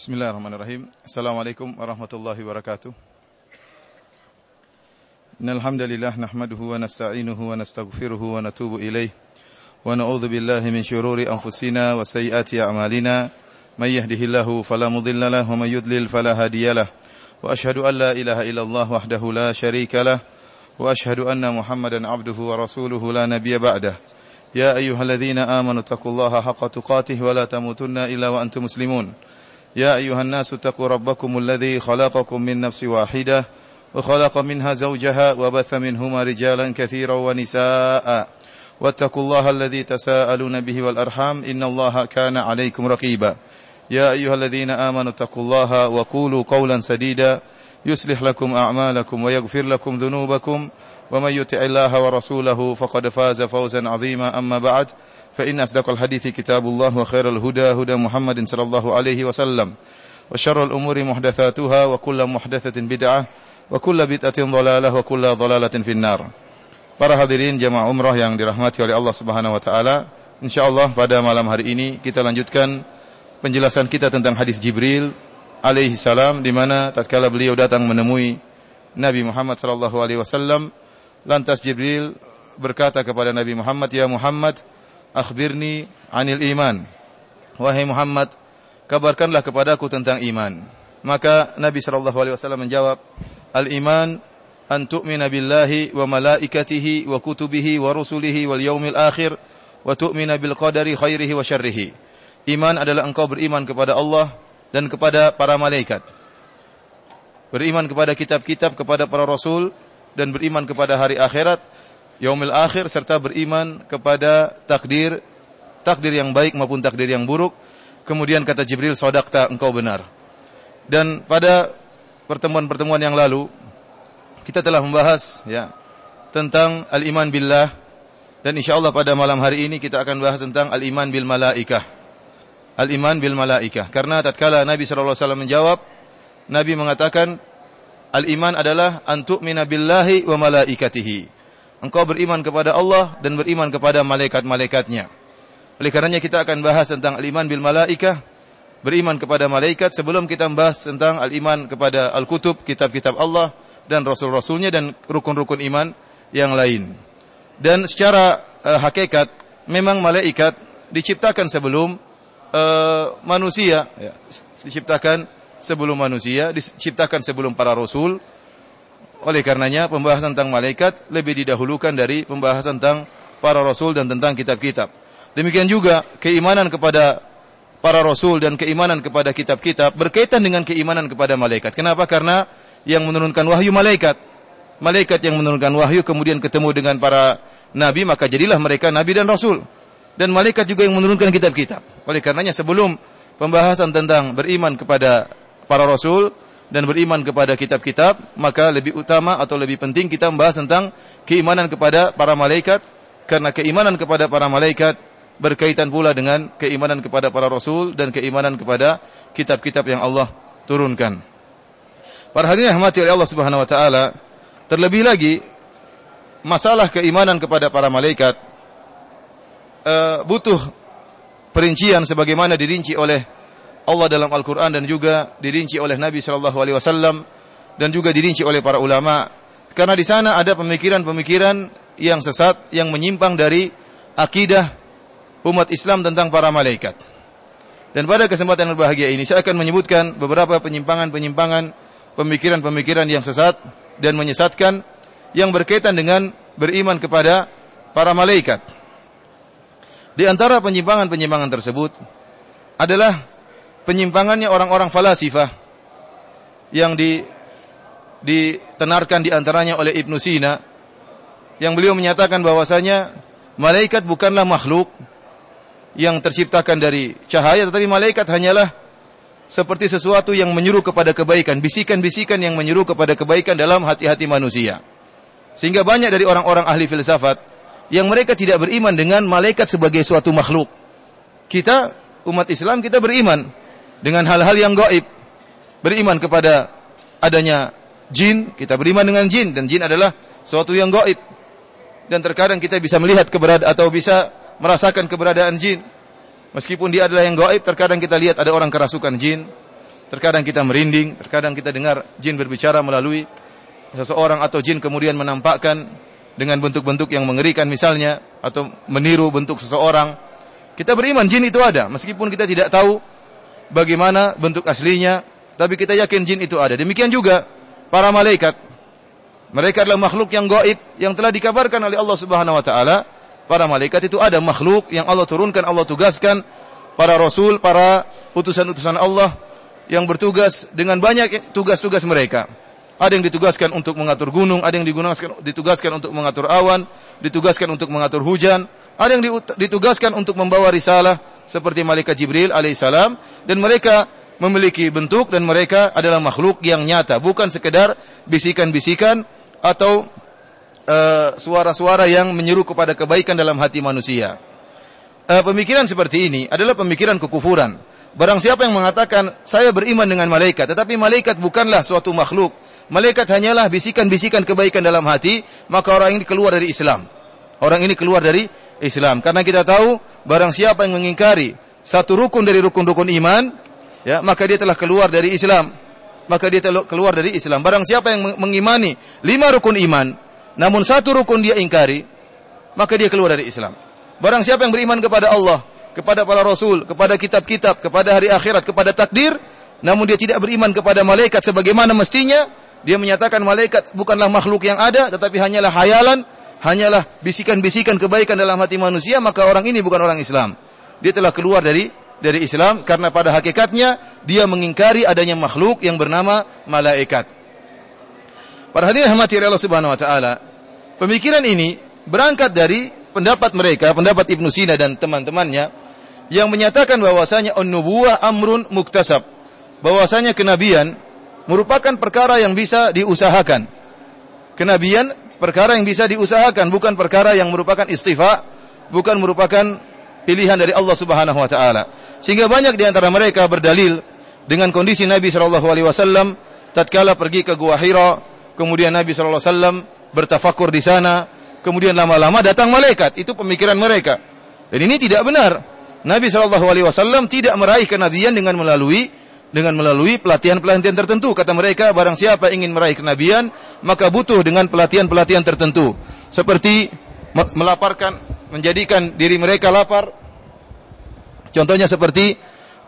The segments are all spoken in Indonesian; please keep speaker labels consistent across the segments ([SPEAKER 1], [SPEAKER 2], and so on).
[SPEAKER 1] Bismillahirrahmanirrahim. Assalamualaikum warahmatullahi wabarakatuh. Innal hamdalillah nahmaduhu wa nasta'inuhu wa nastaghfiruhu wa natubu ilaih wa na'udzu billahi min syururi anfusina wa sayyiati a'malina may yahdihillahu fala mudilla lahu wa may yudlil fala hadiyalah wa asyhadu an la ilaha illallah wahdahu la syarika lah wa asyhadu anna Muhammadan abduhu wa rasuluhu la nabiyya ba'dah. Ya ayyuhalladzina amanu taqullaha haqqa tuqatih wa la tamutunna illa wa antum muslimun. يا أيها الناس اتقوا ربكم الذي خلقكم من نفس واحدة وخلق منها زوجها وبث منهما رجالا كثيرا ونساء واتقوا الله الذي تساءلون به والأرحام إن الله كان عليكم رقيبا يا أيها الذين آمنوا اتقوا الله وقولوا قولا سديدا يصلح لكم أعمالكم ويغفر لكم ذنوبكم ومن يطع الله ورسوله فقد فاز فوزا عظيما أما بعد فإن أصدق الحديث كتاب الله وخير الهدى هدى محمد صلى الله عليه وسلم وشر الأمور محدثاتها وكل محدثة بدعة وكل بدعة ضلالة وكل ضلالة في النار. Para hadirin jamaah umrah yang dirahmati oleh Allah Subhanahu wa taala, insyaallah pada malam hari ini kita lanjutkan penjelasan kita tentang hadis Jibril alaihi salam, di mana tatkala beliau datang menemui Nabi Muhammad sallallahu alaihi wasallam, lantas Jibril berkata kepada Nabi Muhammad, "Ya Muhammad, akhbirni anil iman." Wahai Muhammad, kabarkanlah kepadaku tentang iman. Maka Nabi sallallahu alaihi wasallam menjawab, "Al-iman an tu'mina billahi wa malaikatihi wa kutubihi wa rusulihi wal yaumil akhir wa tu'mina bil qadari khairihi wa syarrihi." Iman adalah engkau beriman kepada Allah dan kepada para malaikat. Beriman kepada kitab-kitab, kepada para rasul, dan beriman kepada hari akhirat, yaumil akhir, serta beriman kepada takdir yang baik maupun takdir yang buruk. Kemudian kata Jibril, "Shadaqta, engkau benar." Dan pada pertemuan-pertemuan yang lalu kita telah membahas tentang al-iman billah, dan insyaallah pada malam hari ini kita akan bahas tentang al-iman bil malaikah. Al-iman bil malaikah, karena tatkala Nabi sallallahu alaihi wasallam menjawab, Nabi mengatakan al-iman adalah an tu'mina billahi wa malaikatihi. Engkau beriman kepada Allah dan beriman kepada malaikat-malaikatnya. Oleh karenanya kita akan bahas tentang al-iman bil malaikah, beriman kepada malaikat, sebelum kita membahas tentang al-iman kepada al-kutub, kitab-kitab Allah dan rasul-rasulnya dan rukun-rukun iman yang lain. Dan secara hakikat memang malaikat diciptakan sebelum manusia, diciptakan sebelum manusia, diciptakan sebelum para rasul. Oleh karenanya pembahasan tentang malaikat lebih didahulukan dari pembahasan tentang para rasul dan tentang kitab-kitab. Demikian juga keimanan kepada para rasul dan keimanan kepada kitab-kitab berkaitan dengan keimanan kepada malaikat. Kenapa? Karena yang menurunkan wahyu malaikat. Malaikat yang menurunkan wahyu kemudian ketemu dengan para nabi, maka jadilah mereka nabi dan rasul. Dan malaikat juga yang menurunkan kitab-kitab. Oleh karenanya sebelum pembahasan tentang beriman kepada para rasul dan beriman kepada kitab-kitab, maka lebih utama atau lebih penting kita membahas tentang keimanan kepada para malaikat, karena keimanan kepada para malaikat berkaitan pula dengan keimanan kepada para rasul dan keimanan kepada kitab-kitab yang Allah turunkan. Para hadirin rahmati oleh Allah Subhanahu wa taala, terlebih lagi masalah keimanan kepada para malaikat butuh perincian sebagaimana dirinci oleh Allah dalam Al-Quran dan juga dirinci oleh Nabi SAW dan juga dirinci oleh para ulama. Karena di sana ada pemikiran-pemikiran yang sesat, yang menyimpang dari akidah umat Islam tentang para malaikat. Dan pada kesempatan yang berbahagia ini saya akan menyebutkan beberapa penyimpangan-penyimpangan, pemikiran-pemikiran yang sesat dan menyesatkan yang berkaitan dengan beriman kepada para malaikat. Di antara penyimpangan-penyimpangan tersebut adalah penyimpangannya orang-orang falasifah yang ditenarkan di antaranya oleh Ibnu Sina, yang beliau menyatakan bahwasanya malaikat bukanlah makhluk yang terciptakan dari cahaya, tetapi malaikat hanyalah seperti sesuatu yang menyuruh kepada kebaikan, bisikan-bisikan yang menyuruh kepada kebaikan dalam hati-hati manusia. Sehingga banyak dari orang-orang ahli filsafat yang mereka tidak beriman dengan malaikat sebagai suatu makhluk. Kita, umat Islam, kita beriman dengan hal-hal yang gaib. Beriman kepada adanya jin, kita beriman dengan jin, dan jin adalah suatu yang gaib. Dan terkadang kita bisa melihat atau bisa merasakan keberadaan jin. Meskipun dia adalah yang gaib, terkadang kita lihat ada orang kerasukan jin, terkadang kita merinding, terkadang kita dengar jin berbicara melalui seseorang atau jin kemudian menampakkan dengan bentuk-bentuk yang mengerikan misalnya, atau meniru bentuk seseorang. Kita beriman jin itu ada, meskipun kita tidak tahu bagaimana bentuk aslinya, tapi kita yakin jin itu ada. Demikian juga para malaikat. Mereka adalah makhluk yang gaib, yang telah dikabarkan oleh Allah Subhanahu wa taala. Para malaikat itu ada makhluk yang Allah turunkan, Allah tugaskan, para rasul, para utusan-utusan Allah yang bertugas dengan banyak tugas-tugas mereka. Ada yang ditugaskan untuk mengatur gunung, ada yang ditugaskan untuk mengatur awan, ditugaskan untuk mengatur hujan, ada yang ditugaskan untuk membawa risalah seperti malaikat Jibril alaihissalam, dan mereka memiliki bentuk dan mereka adalah makhluk yang nyata, bukan sekedar bisikan-bisikan atau suara-suara yang menyeru kepada kebaikan dalam hati manusia. Pemikiran seperti ini adalah pemikiran kekufuran. Barang siapa yang mengatakan saya beriman dengan malaikat, tetapi malaikat bukanlah suatu makhluk, malaikat hanyalah bisikan-bisikan kebaikan dalam hati, maka orang ini keluar dari Islam. Orang ini keluar dari Islam, karena kita tahu barang siapa yang mengingkari satu rukun dari rukun-rukun iman, ya, maka dia telah keluar dari Islam. Maka dia telah keluar dari Islam. Barang siapa yang mengimani 5 rukun iman, namun satu rukun dia ingkari, maka dia keluar dari Islam. Barang siapa yang beriman kepada Allah, kepada para rasul, kepada kitab-kitab, kepada hari akhirat, kepada takdir, namun dia tidak beriman kepada malaikat sebagaimana mestinya, dia menyatakan malaikat bukanlah makhluk yang ada, tetapi hanyalah hayalan, hanyalah bisikan-bisikan kebaikan dalam hati manusia, maka orang ini bukan orang Islam. Dia telah keluar dari Islam, karena pada hakikatnya dia mengingkari adanya makhluk yang bernama malaikat. Para hadirin rahmati Allah Subhanahu wa taala, pemikiran ini berangkat dari pendapat mereka, pendapat Ibnu Sina dan teman-temannya, yang menyatakan bahwasanya an-nubuwah amrun muktasab, bahwasanya kenabian merupakan perkara yang bisa diusahakan. Kenabian perkara yang bisa diusahakan, bukan perkara yang merupakan istifa, bukan merupakan pilihan dari Allah Subhanahu wa taala. Sehingga banyak di antara mereka berdalil dengan kondisi Nabi sallallahu alaihi wasallam tatkala pergi ke Gua Hira, kemudian Nabi sallallahu alaihi wasallam bertafakur di sana, kemudian lama-lama datang malaikat. Itu pemikiran mereka. Dan ini tidak benar. Nabi sallallahu alaihi wasallam tidak meraih kenabian dengan melalui pelatihan-pelatihan tertentu. Kata mereka, barang siapa ingin meraih kenabian, maka butuh dengan pelatihan-pelatihan tertentu. Seperti melaparkan, menjadikan diri mereka lapar. Contohnya seperti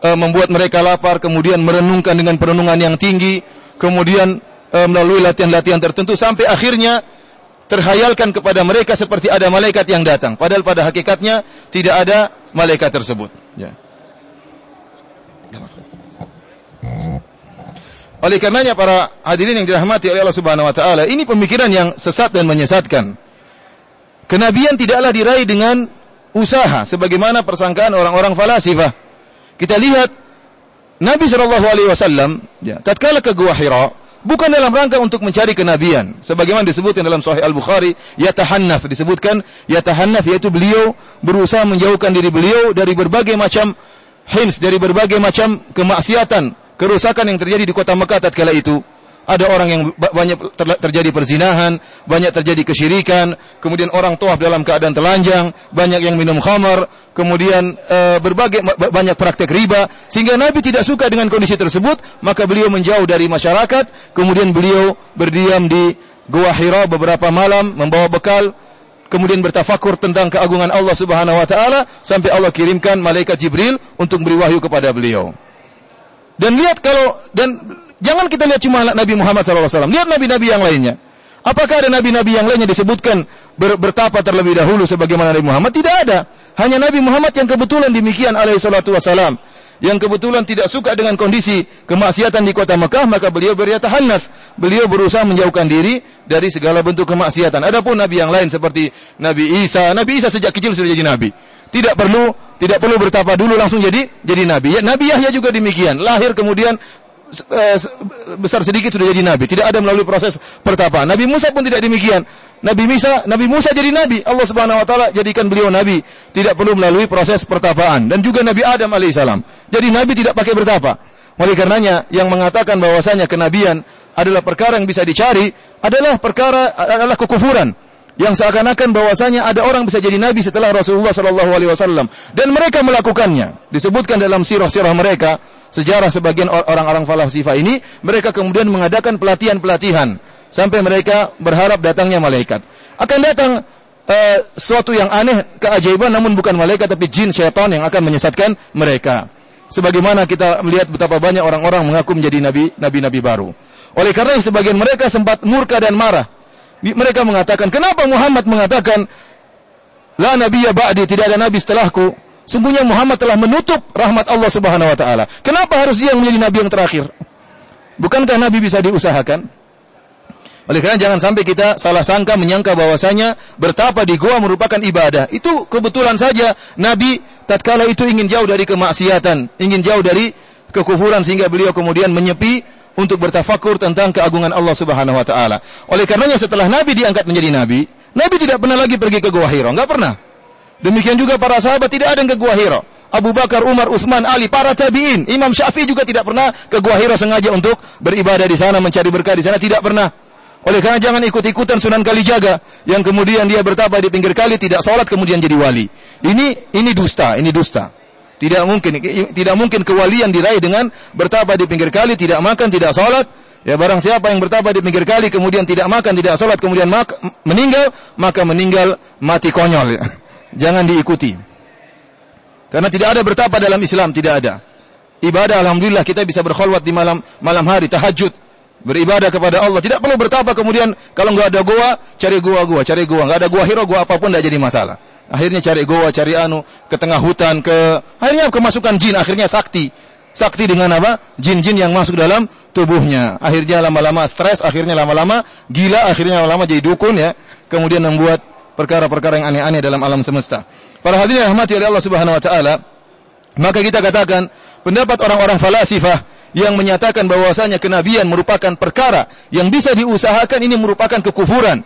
[SPEAKER 1] membuat mereka lapar, kemudian merenungkan dengan perenungan yang tinggi, kemudian melalui latihan-latihan tertentu, sampai akhirnya terhayalkan kepada mereka seperti ada malaikat yang datang. Padahal pada hakikatnya tidak ada malaikat tersebut. Ya. Oleh karenanya para hadirin yang dirahmati oleh Allah Subhanahu wa taala, ini pemikiran yang sesat dan menyesatkan. Kenabian tidaklah diraih dengan usaha sebagaimana persangkaan orang-orang falasifah. Kita lihat Nabi sallallahu alaihi wasallam, ya, tatkala ke Gua Hira, bukan dalam rangka untuk mencari kenabian, sebagaimana disebutkan dalam Sahih Al-Bukhari, yatahannath, disebutkan yatahannath, yaitu beliau berusaha menjauhkan diri beliau dari berbagai macam hins, dari berbagai macam kemaksiatan, kerusakan yang terjadi di kota Mekah tatkala itu. Ada orang yang banyak terjadi perzinahan, banyak terjadi kesyirikan, kemudian orang tawaf dalam keadaan telanjang, banyak yang minum khamar, kemudian banyak praktek riba, sehingga Nabi tidak suka dengan kondisi tersebut, maka beliau menjauh dari masyarakat, kemudian beliau berdiam di Gua Hira beberapa malam, membawa bekal, kemudian bertafakur tentang keagungan Allah Subhanahu wa taala, sampai Allah kirimkan malaikat Jibril untuk beri wahyu kepada beliau. Dan lihat jangan kita lihat cuma Nabi Muhammad SAW. Lihat nabi-nabi yang lainnya. Apakah ada nabi-nabi yang lainnya disebutkan bertapa terlebih dahulu sebagaimana Nabi Muhammad? Tidak ada. Hanya Nabi Muhammad yang kebetulan demikian alaihi salatu wassalam. Yang kebetulan tidak suka dengan kondisi kemaksiatan di kota Mekah, maka beliau beryatahannath. Beliau berusaha menjauhkan diri dari segala bentuk kemaksiatan. Adapun nabi yang lain seperti Nabi Isa sejak kecil sudah jadi nabi. Tidak perlu bertapa dulu langsung jadi nabi. Ya, Nabi Yahya juga demikian. Lahir kemudian besar sedikit sudah jadi nabi. Tidak ada melalui proses pertapaan. Nabi Musa pun tidak demikian. Nabi Musa jadi nabi. Allah Subhanahu wa taala jadikan beliau nabi. Tidak perlu melalui proses pertapaan. Dan juga Nabi Adam alaihissalam. Jadi nabi tidak pakai bertapa. Oleh karenanya yang mengatakan bahwasanya kenabian adalah perkara yang bisa dicari adalah kekufuran. Yang seakan-akan bahwasanya ada orang bisa jadi nabi setelah Rasulullah sallallahu alaihi wasallam, dan mereka melakukannya. Disebutkan dalam sirah-sirah mereka sejarah sebagian orang-orang falasifah ini, mereka kemudian mengadakan pelatihan-pelatihan sampai mereka berharap datangnya malaikat. Akan datang suatu yang aneh, keajaiban, namun bukan malaikat tapi jin, syaitan yang akan menyesatkan mereka. Sebagaimana kita melihat betapa banyak orang-orang mengaku menjadi nabi-nabi baru. Oleh karena sebagian mereka sempat murka dan marah. Mereka mengatakan, kenapa Muhammad mengatakan la nabiyya ba'di, tidak ada nabi setelahku? Sungguhnya Muhammad telah menutup rahmat Allah Subhanahu wa taala. Kenapa harus dia yang menjadi nabi yang terakhir? Bukankah nabi bisa diusahakan? Oleh karena jangan sampai kita salah sangka menyangka bahwasanya bertapa di gua merupakan ibadah. Itu kebetulan saja nabi tatkala itu ingin jauh dari kemaksiatan, ingin jauh dari kekufuran, sehingga beliau kemudian menyepi untuk bertafakur tentang keagungan Allah Subhanahu wa taala. Oleh karenanya setelah nabi diangkat menjadi nabi, nabi tidak pernah lagi pergi ke Gua Hira, enggak pernah. Demikian juga para sahabat tidak ada yang ke Gua Hira. Abu Bakar, Umar, Utsman, Ali, para tabi'in, Imam Syafi'i juga tidak pernah ke Gua Hira sengaja untuk beribadah di sana, mencari berkah di sana, tidak pernah. Oleh karena jangan ikut-ikutan Sunan Kalijaga yang kemudian dia bertapa di pinggir kali, tidak sholat kemudian jadi wali. Ini dusta, ini dusta. Tidak mungkin kewalian diraih dengan bertapa di pinggir kali, tidak makan, tidak sholat. Ya, barang siapa yang bertapa di pinggir kali kemudian tidak makan, tidak sholat, kemudian meninggal, maka meninggal mati konyol. Ya. Jangan diikuti. Karena tidak ada bertapa dalam Islam, tidak ada. Ibadah alhamdulillah kita bisa berkhulwat di malam hari, tahajud, beribadah kepada Allah. Tidak perlu bertapa kemudian kalau enggak ada goa, cari goa. Enggak ada Gua Hira, goa apapun tidak jadi masalah. Akhirnya cari goa, cari ke tengah hutan, akhirnya kemasukan jin, akhirnya sakti dengan apa? Jin-jin yang masuk dalam tubuhnya. Akhirnya lama-lama stres, akhirnya lama-lama gila, akhirnya lama-lama jadi dukun ya. Kemudian membuat perkara-perkara yang aneh-aneh dalam alam semesta. Para hadirin yang dirahmati oleh Allah Subhanahu wa taala, maka kita katakan pendapat orang-orang falasifah yang menyatakan bahwasanya kenabian merupakan perkara yang bisa diusahakan, ini merupakan kekufuran.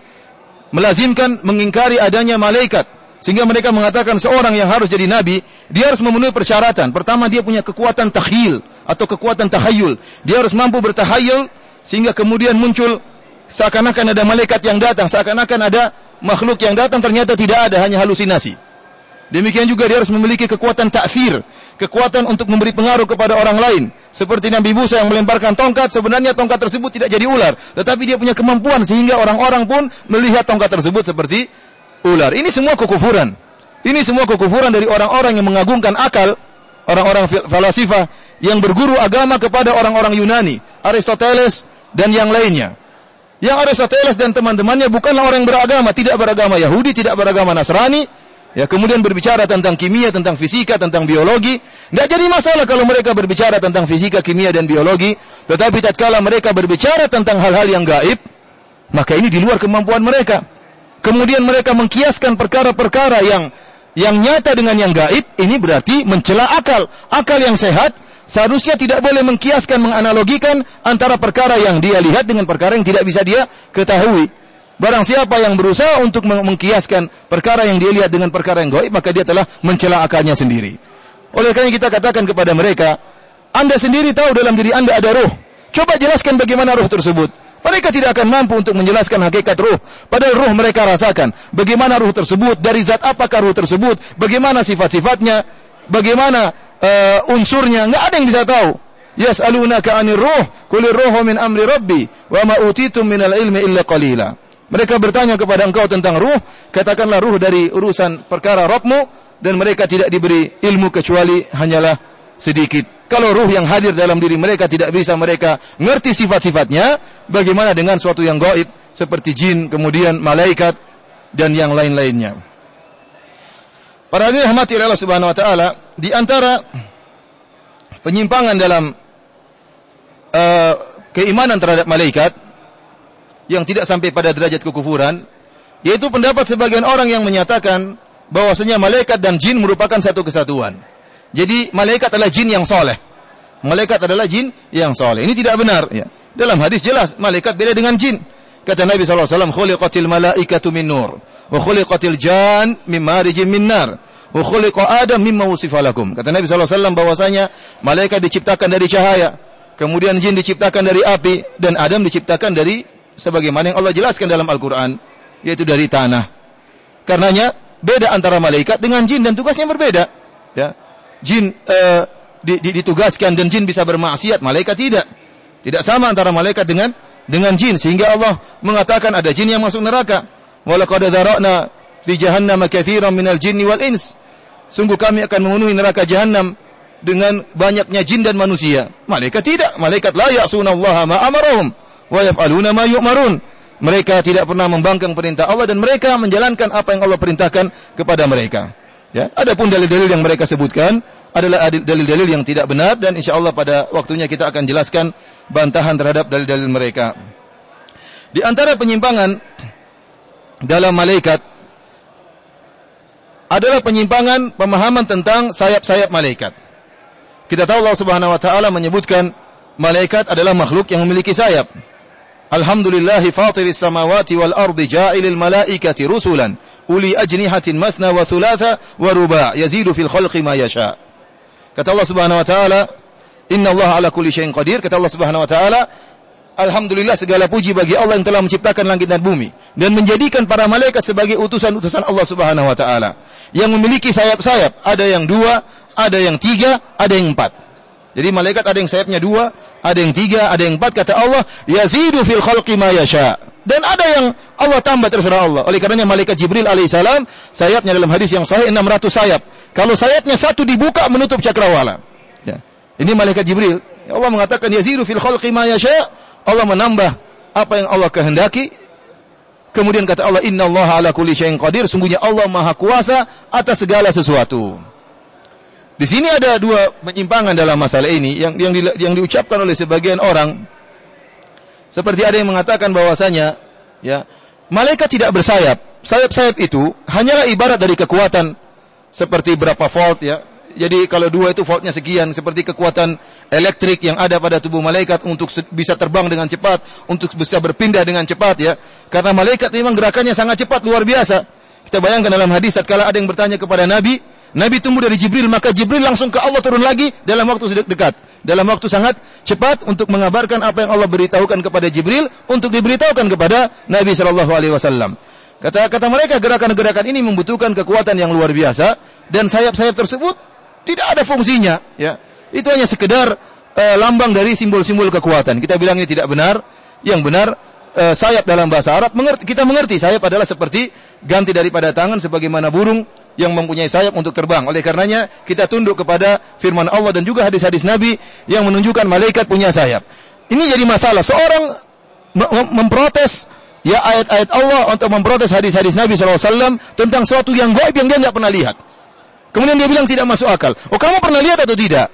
[SPEAKER 1] Melazimkan mengingkari adanya malaikat. Sehingga mereka mengatakan seorang yang harus jadi nabi, dia harus memenuhi persyaratan. Pertama, dia punya kekuatan takhyil atau kekuatan tahayyul. Dia harus mampu bertahayyul sehingga kemudian muncul seakan-akan ada malaikat yang datang, seakan-akan ada makhluk yang datang, ternyata tidak ada, hanya halusinasi. Demikian juga dia harus memiliki kekuatan ta'thir, kekuatan untuk memberi pengaruh kepada orang lain. Seperti Nabi Musa yang melemparkan tongkat, sebenarnya tongkat tersebut tidak jadi ular, tetapi dia punya kemampuan sehingga orang-orang pun melihat tongkat tersebut seperti ular. Ini semua kekufuran. Ini semua kekufuran dari orang-orang yang mengagungkan akal, orang-orang falasifah yang berguru agama kepada orang-orang Yunani, Aristoteles dan yang lainnya. Yang Aristoteles dan teman-temannya bukanlah orang yang beragama, tidak beragama Yahudi, tidak beragama Nasrani. Ya, kemudian berbicara tentang kimia, tentang fisika, tentang biologi. Tidak jadi masalah kalau mereka berbicara tentang fisika, kimia dan biologi. Tetapi tatkala mereka berbicara tentang hal-hal yang gaib, maka ini di luar kemampuan mereka. Kemudian mereka mengkiaskan perkara-perkara yang nyata dengan yang gaib, ini berarti mencela akal. Akal yang sehat seharusnya tidak boleh mengkiaskan, menganalogikan antara perkara yang dia lihat dengan perkara yang tidak bisa dia ketahui. Barang siapa yang berusaha untuk mengkiaskan perkara yang dia lihat dengan perkara yang gaib, maka dia telah mencela akalnya sendiri. Oleh karena kita katakan kepada mereka, Anda sendiri tahu dalam diri Anda ada ruh. Coba jelaskan bagaimana ruh tersebut. Mereka tidak akan mampu untuk menjelaskan hakikat ruh. Padahal ruh mereka rasakan. Bagaimana ruh tersebut, dari zat apakah ruh tersebut, bagaimana sifat-sifatnya, bagaimana unsurnya, enggak ada yang bisa tahu. Yas'alunaka 'anir ruh, qulir ruhu min amri rabbi, wa ma utitum minal ilmi illa qalila. Mereka bertanya kepada engkau tentang ruh, katakanlah ruh dari urusan perkara Rabbmu, dan mereka tidak diberi ilmu kecuali hanyalah sedikit. Kalau ruh yang hadir dalam diri mereka tidak bisa mereka ngerti sifat-sifatnya, bagaimana dengan suatu yang gaib seperti jin, kemudian malaikat dan yang lain-lainnya. Para hadirin rahmati Allah Subhanahu wa taala, di antara penyimpangan dalam keimanan terhadap malaikat yang tidak sampai pada derajat kekufuran, yaitu pendapat sebagian orang yang menyatakan bahwasanya malaikat dan jin merupakan satu kesatuan. Jadi malaikat adalah jin yang soleh. Malaikat adalah jin yang soleh. Ini tidak benar. Ya. Dalam hadis jelas, malaikat beda dengan jin. Kata Nabi SAW, khuliqatil malaikatu min nur, wa khuliqatil jan min marijin min nar, wa khuliqa Adam mimma wusifa lakum. Kata Nabi SAW bahwasanya malaikat diciptakan dari cahaya, kemudian jin diciptakan dari api, dan Adam diciptakan dari sebagaimana yang Allah jelaskan dalam Al-Quran, yaitu dari tanah. Karenanya beda antara malaikat dengan jin dan tugasnya berbeda. Ya. Jin ditugaskan dan jin bisa bermaksiat, malaikat tidak. Tidak sama antara malaikat dengan jin, sehingga Allah mengatakan ada jin yang masuk neraka. Walaqad dzara'na fi jahannam katsiran minal jinni wal ins. Sungguh kami akan memenuhi neraka jahanam dengan banyaknya jin dan manusia. Malaikat tidak. Malaikat la ya'sunallaha ma amarahum wa yaf'aluna ma yu'marun. Mereka tidak pernah membangkang perintah Allah dan mereka menjalankan apa yang Allah perintahkan kepada mereka. Ya, adapun dalil-dalil yang mereka sebutkan adalah dalil-dalil yang tidak benar, dan insyaallah pada waktunya kita akan jelaskan bantahan terhadap dalil-dalil mereka. Di antara penyimpangan dalam malaikat adalah penyimpangan pemahaman tentang sayap-sayap malaikat. Kita tahu Allah Subhanahu wa taala menyebutkan malaikat adalah makhluk yang memiliki sayap. Alhamdulillahi fatiris samawati wal ardi ja'ilil malaikati rusulan uli ajnihatin mathna wa thulatha wa ruba' yazidu fil khalqi ma yasha. Kata Allah Subhanahu wa taala, innallaha ala kulli syai'in qadir. Kata Allah Subhanahu wa taala, alhamdulillah, segala puji bagi Allah yang telah menciptakan langit dan bumi dan menjadikan para malaikat sebagai utusan-utusan Allah Subhanahu wa taala yang memiliki sayap-sayap. Ada yang 2, ada yang 3, ada yang 4. Jadi malaikat ada yang sayapnya 2, ada yang 3, ada yang 4. Kata Allah, yazidu fil khalqi ma yasha. Dan ada yang Allah tambah, terserah Allah. Oleh karenanya malaikat Jibril alaihissalam, sayapnya dalam hadis yang sahih 600 sayap. Kalau sayapnya satu dibuka menutup cakrawala. Ya. Ini malaikat Jibril. Allah mengatakan yazidu fil khalqi ma yasha. Allah menambah apa yang Allah kehendaki. Kemudian kata Allah, innallaha ala kulli syai'in qadir. Sungguhnya Allah Maha Kuasa atas segala sesuatu. Di sini ada dua penyimpangan dalam masalah ini yang diucapkan oleh sebagian orang. Seperti ada yang mengatakan bahwasanya ya, malaikat tidak bersayap. Sayap-sayap itu hanyalah ibarat dari kekuatan seperti berapa volt ya. Jadi kalau 2 itu voltnya sekian, seperti kekuatan elektrik yang ada pada tubuh malaikat untuk bisa terbang dengan cepat, untuk bisa berpindah dengan cepat ya. Karena malaikat memang gerakannya sangat cepat, luar biasa. Kita bayangkan dalam hadis tatkala ada yang bertanya kepada Nabi tunggu dari Jibril, maka Jibril langsung ke Allah turun lagi dalam waktu dekat, dalam waktu sangat cepat untuk mengabarkan apa yang Allah beritahukan kepada Jibril untuk diberitahukan kepada Nabi sallallahu alaihi wasallam. Kata mereka, gerakan-gerakan ini membutuhkan kekuatan yang luar biasa dan sayap-sayap tersebut tidak ada fungsinya, ya. Itu hanya sekedar lambang dari simbol-simbol kekuatan. Kita bilang ini tidak benar. Yang benar, sayap dalam bahasa Arab kita mengerti sayap adalah seperti ganti daripada tangan sebagaimana burung yang mempunyai sayap untuk terbang. Oleh karenanya kita tunduk kepada firman Allah dan juga hadis-hadis Nabi yang menunjukkan malaikat punya sayap. Ini jadi masalah. Seorang memprotes ya ayat-ayat Allah untuk memprotes hadis-hadis Nabi SAW tentang sesuatu yang gaib yang dia tidak pernah lihat. Kemudian dia bilang tidak masuk akal. Oh, kamu pernah lihat atau tidak?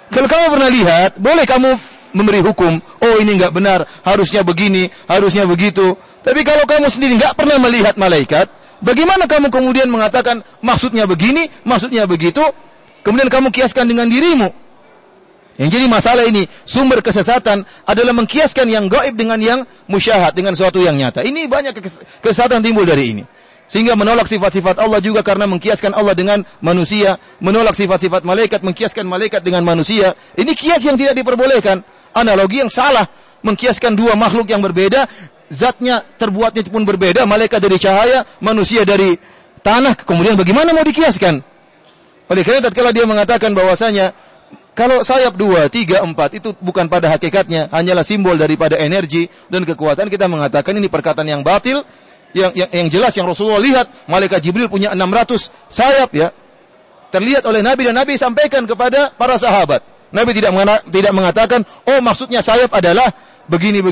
[SPEAKER 1] Kalau kamu pernah lihat, boleh kamu memberi hukum. Oh, ini enggak benar, harusnya begini, harusnya begitu. Tapi kalau kamu sendiri enggak pernah melihat malaikat, bagaimana kamu kemudian mengatakan maksudnya begini, maksudnya begitu, kemudian kamu kiaskan dengan dirimu? Yang jadi masalah ini, sumber kesesatan adalah mengkiaskan yang gaib dengan yang musyahad, dengan sesuatu yang nyata. Ini banyak kesesatan timbul dari ini. Sehingga menolak sifat-sifat Allah juga karena mengkiaskan Allah dengan manusia, menolak sifat-sifat malaikat, mengkiaskan malaikat dengan manusia. Ini kias yang tidak diperbolehkan. Analogi yang salah, mengkiaskan dua makhluk yang berbeda, zatnya terbuatnya pun berbeda, malaikat dari cahaya, manusia dari tanah, kemudian bagaimana mau dikiaskan? Oleh karena tatkala dia mengatakan bahwasanya kalau sayap 2, 3, 4 itu bukan pada hakikatnya, hanyalah simbol daripada energi dan kekuatan, kita mengatakan ini perkataan yang batil. Yang jelas yang Rasulullah lihat, malaikat Jibril punya 600 sayap ya. Terlihat oleh Nabi dan Nabi sampaikan kepada para sahabat. Nabi tidak mengatakan, oh maksudnya sayap adalah begini,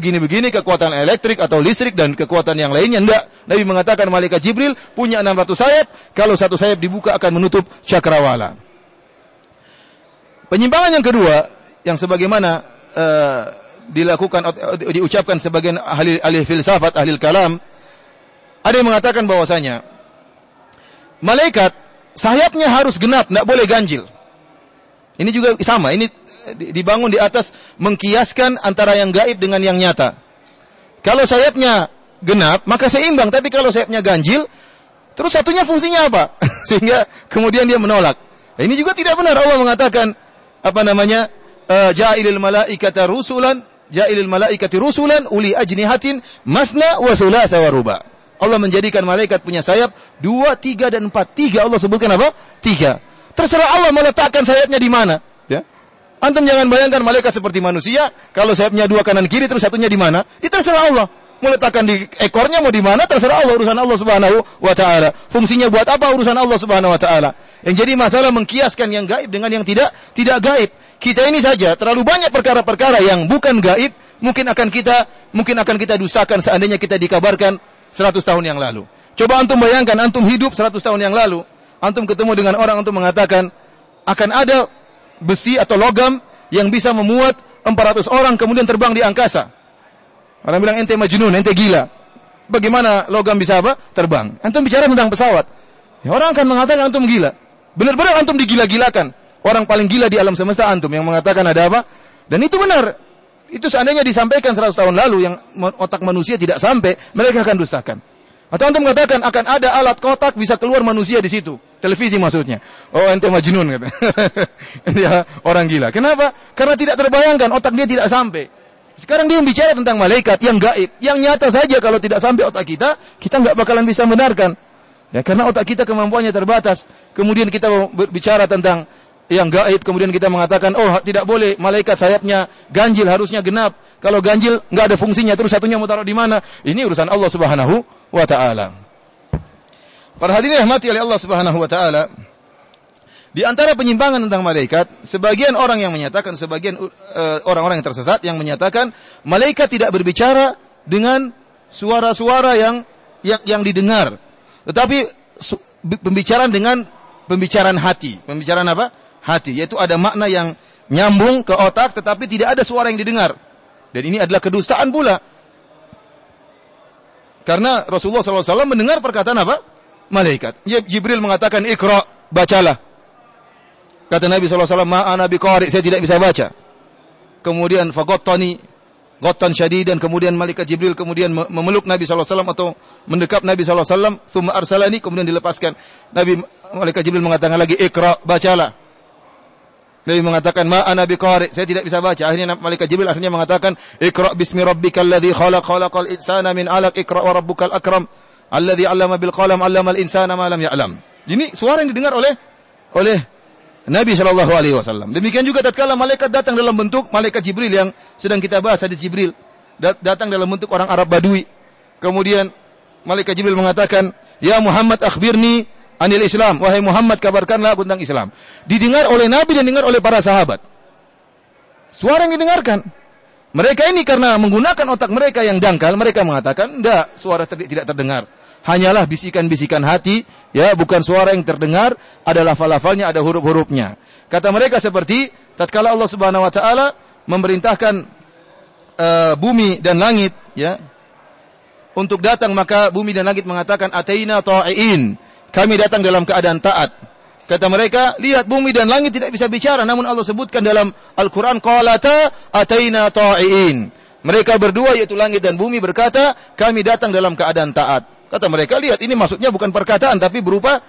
[SPEAKER 1] kekuatan elektrik atau listrik dan kekuatan yang lainnya. Enggak. Nabi mengatakan malaikat Jibril punya 600 sayap, kalau satu sayap dibuka akan menutup cakrawala. Penyimpangan yang kedua, yang sebagaimana diucapkan sebagian ahli filsafat, ahli kalam, ada yang mengatakan bahwasanya malaikat sayapnya harus genap, tidak boleh ganjil. Ini juga sama, ini dibangun di atas mengkiaskan antara yang gaib dengan yang nyata. Kalau sayapnya genap, maka seimbang, tapi kalau sayapnya ganjil, terus satunya fungsinya apa? Sehingga kemudian dia menolak. Ini juga tidak benar. Allah mengatakan ja'ilil malaikati rusulan uli ajnihatin mathna wa thulatha wa ruba'. Allah menjadikan malaikat punya sayap 2, 3 dan 4. 3 Allah sebutkan apa? 3. Terserah Allah meletakkan sayapnya di mana, ya. Antum jangan bayangkan malaikat seperti manusia, kalau sayapnya dua kanan kiri terus satunya di mana? Itu terserah Allah. Mau letakkan di ekornya mau di mana terserah Allah, urusan Allah Subhanahu wa taala. Fungsinya buat apa urusan Allah Subhanahu wa taala. Yang jadi masalah mengkiaskan yang gaib dengan yang tidak gaib. Kita ini saja terlalu banyak perkara-perkara yang bukan gaib mungkin akan kita dustakan seandainya kita dikabarkan 100 tahun yang lalu. Coba antum bayangkan antum hidup 100 tahun yang lalu, antum ketemu dengan orang antum mengatakan akan ada besi atau logam yang bisa memuat 400 orang kemudian terbang di angkasa. Orang bilang ente majnun, ente gila. Bagaimana logam bisa apa? Terbang. Antum bicara tentang pesawat. Ya, orang akan mengatakan antum gila. Benar-benar antum digila-gilakan. Orang paling gila di alam semesta antum yang mengatakan ada apa? Dan itu benar. Itu seandainya disampaikan 100 tahun lalu yang otak manusia tidak sampai, mereka akan dustakan. Atau antum mengatakan akan ada alat kotak bisa keluar manusia di situ. Televisi maksudnya. Oh ente majnun kata. Dia orang gila. Kenapa? Karena tidak terbayangkan, otak dia tidak sampai. Sekarang dia bicara tentang malaikat yang gaib, yang nyata saja kalau tidak sampai otak kita nggak bakalan bisa membenarkan. Ya karena otak kita kemampuannya terbatas. Kemudian kita berbicara tentang yang gaib, kemudian kita mengatakan, oh tidak boleh malaikat sayapnya ganjil, harusnya genap. Kalau ganjil nggak ada fungsinya, terus satunya mau taruh di mana? Ini urusan Allah Subhanahu wa taala. Para hadirin rahmati oleh Allah Subhanahu wa taala, di antara penyimpangan tentang malaikat, sebagian orang yang menyatakan, sebagian orang-orang yang tersesat yang menyatakan malaikat tidak berbicara dengan suara-suara yang didengar, tetapi pembicaraan dengan pembicaraan hati. Pembicaraan apa? Hati, yaitu ada makna yang nyambung ke otak tetapi tidak ada suara yang didengar. Dan ini adalah kedustaan pula. Karena Rasulullah SAW mendengar perkataan apa? Malaikat. Jibril mengatakan, "Iqra, bacalah." Kata Nabi SAW, "Ma'ana biqari, saya tidak bisa baca." Kemudian faqattani ghattan syadidan, kemudian malaikat Jibril kemudian memeluk Nabi SAW atau mendekap Nabi SAW, thumma arsalani, kemudian dilepaskan. Malaikat Jibril mengatakan lagi, "Iqra, bacalah." Nabi mengatakan, "Ma'ana biqari, saya tidak bisa baca." Akhirnya malaikat Jibril mengatakan, "Iqra bismi rabbikal ladzi khalaqal insana min 'alaq, iqra wa rabbukal akram, alladzi 'allama bil qalam 'allamal insana ma lam ya'lam." Ini suara yang didengar oleh Nabi sallallahu alaihi wasallam. Demikian juga tatkala malaikat datang dalam bentuk malaikat Jibril yang sedang kita bahas hadis Jibril, datang dalam bentuk orang Arab Badui. Kemudian malaikat Jibril mengatakan, "Ya Muhammad akhbirni anil Islam." Wahai Muhammad, kabarkanlah aku tentang Islam. Didengar oleh Nabi dan didengar oleh para sahabat. Suara yang didengarkan. Mereka ini karena menggunakan otak mereka yang dangkal, mereka mengatakan, "Enggak, suara tidak terdengar. Hanyalah bisikan-bisikan hati, ya, bukan suara yang terdengar, ada lafal-lafalnya, ada huruf-hurufnya." Kata mereka seperti tatkala Allah Subhanahu wa taala memerintahkan bumi dan langit, ya, untuk datang, maka bumi dan langit mengatakan, "Ataina ta'iin." Kami datang dalam keadaan taat. Kata mereka, lihat bumi dan langit tidak bisa bicara, namun Allah sebutkan dalam Al-Quran, qalata ataina ta'iin. Mereka berdua, yaitu langit dan bumi, berkata, kami datang dalam keadaan taat. Kata mereka, lihat ini maksudnya bukan perkataan, tapi berupa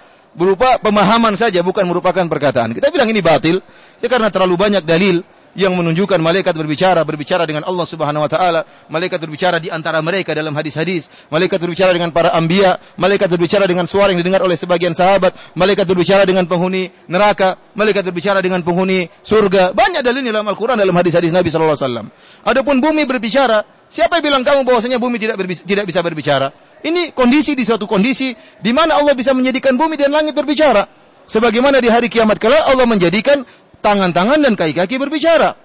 [SPEAKER 1] pemahaman saja, bukan merupakan perkataan. Kita bilang ini batil, ya karena terlalu banyak dalil yang menunjukkan malaikat berbicara dengan Allah Subhanahu wa taala, malaikat berbicara di antara mereka dalam hadis-hadis, malaikat berbicara dengan para anbiya, malaikat berbicara dengan suara yang didengar oleh sebagian sahabat, malaikat berbicara dengan penghuni neraka, malaikat berbicara dengan penghuni surga. Banyak dalilnya dalam Al-Qur'an, dalam hadis-hadis Nabi sallallahu alaihi wasallam. Adapun bumi berbicara, siapa yang bilang kamu bahwasanya bumi tidak bisa berbicara? Ini kondisi di suatu kondisi di mana Allah bisa menjadikan bumi dan langit berbicara. Sebagaimana di hari kiamat kelak Allah menjadikan tangan-tangan dan kaki-kaki berbicara.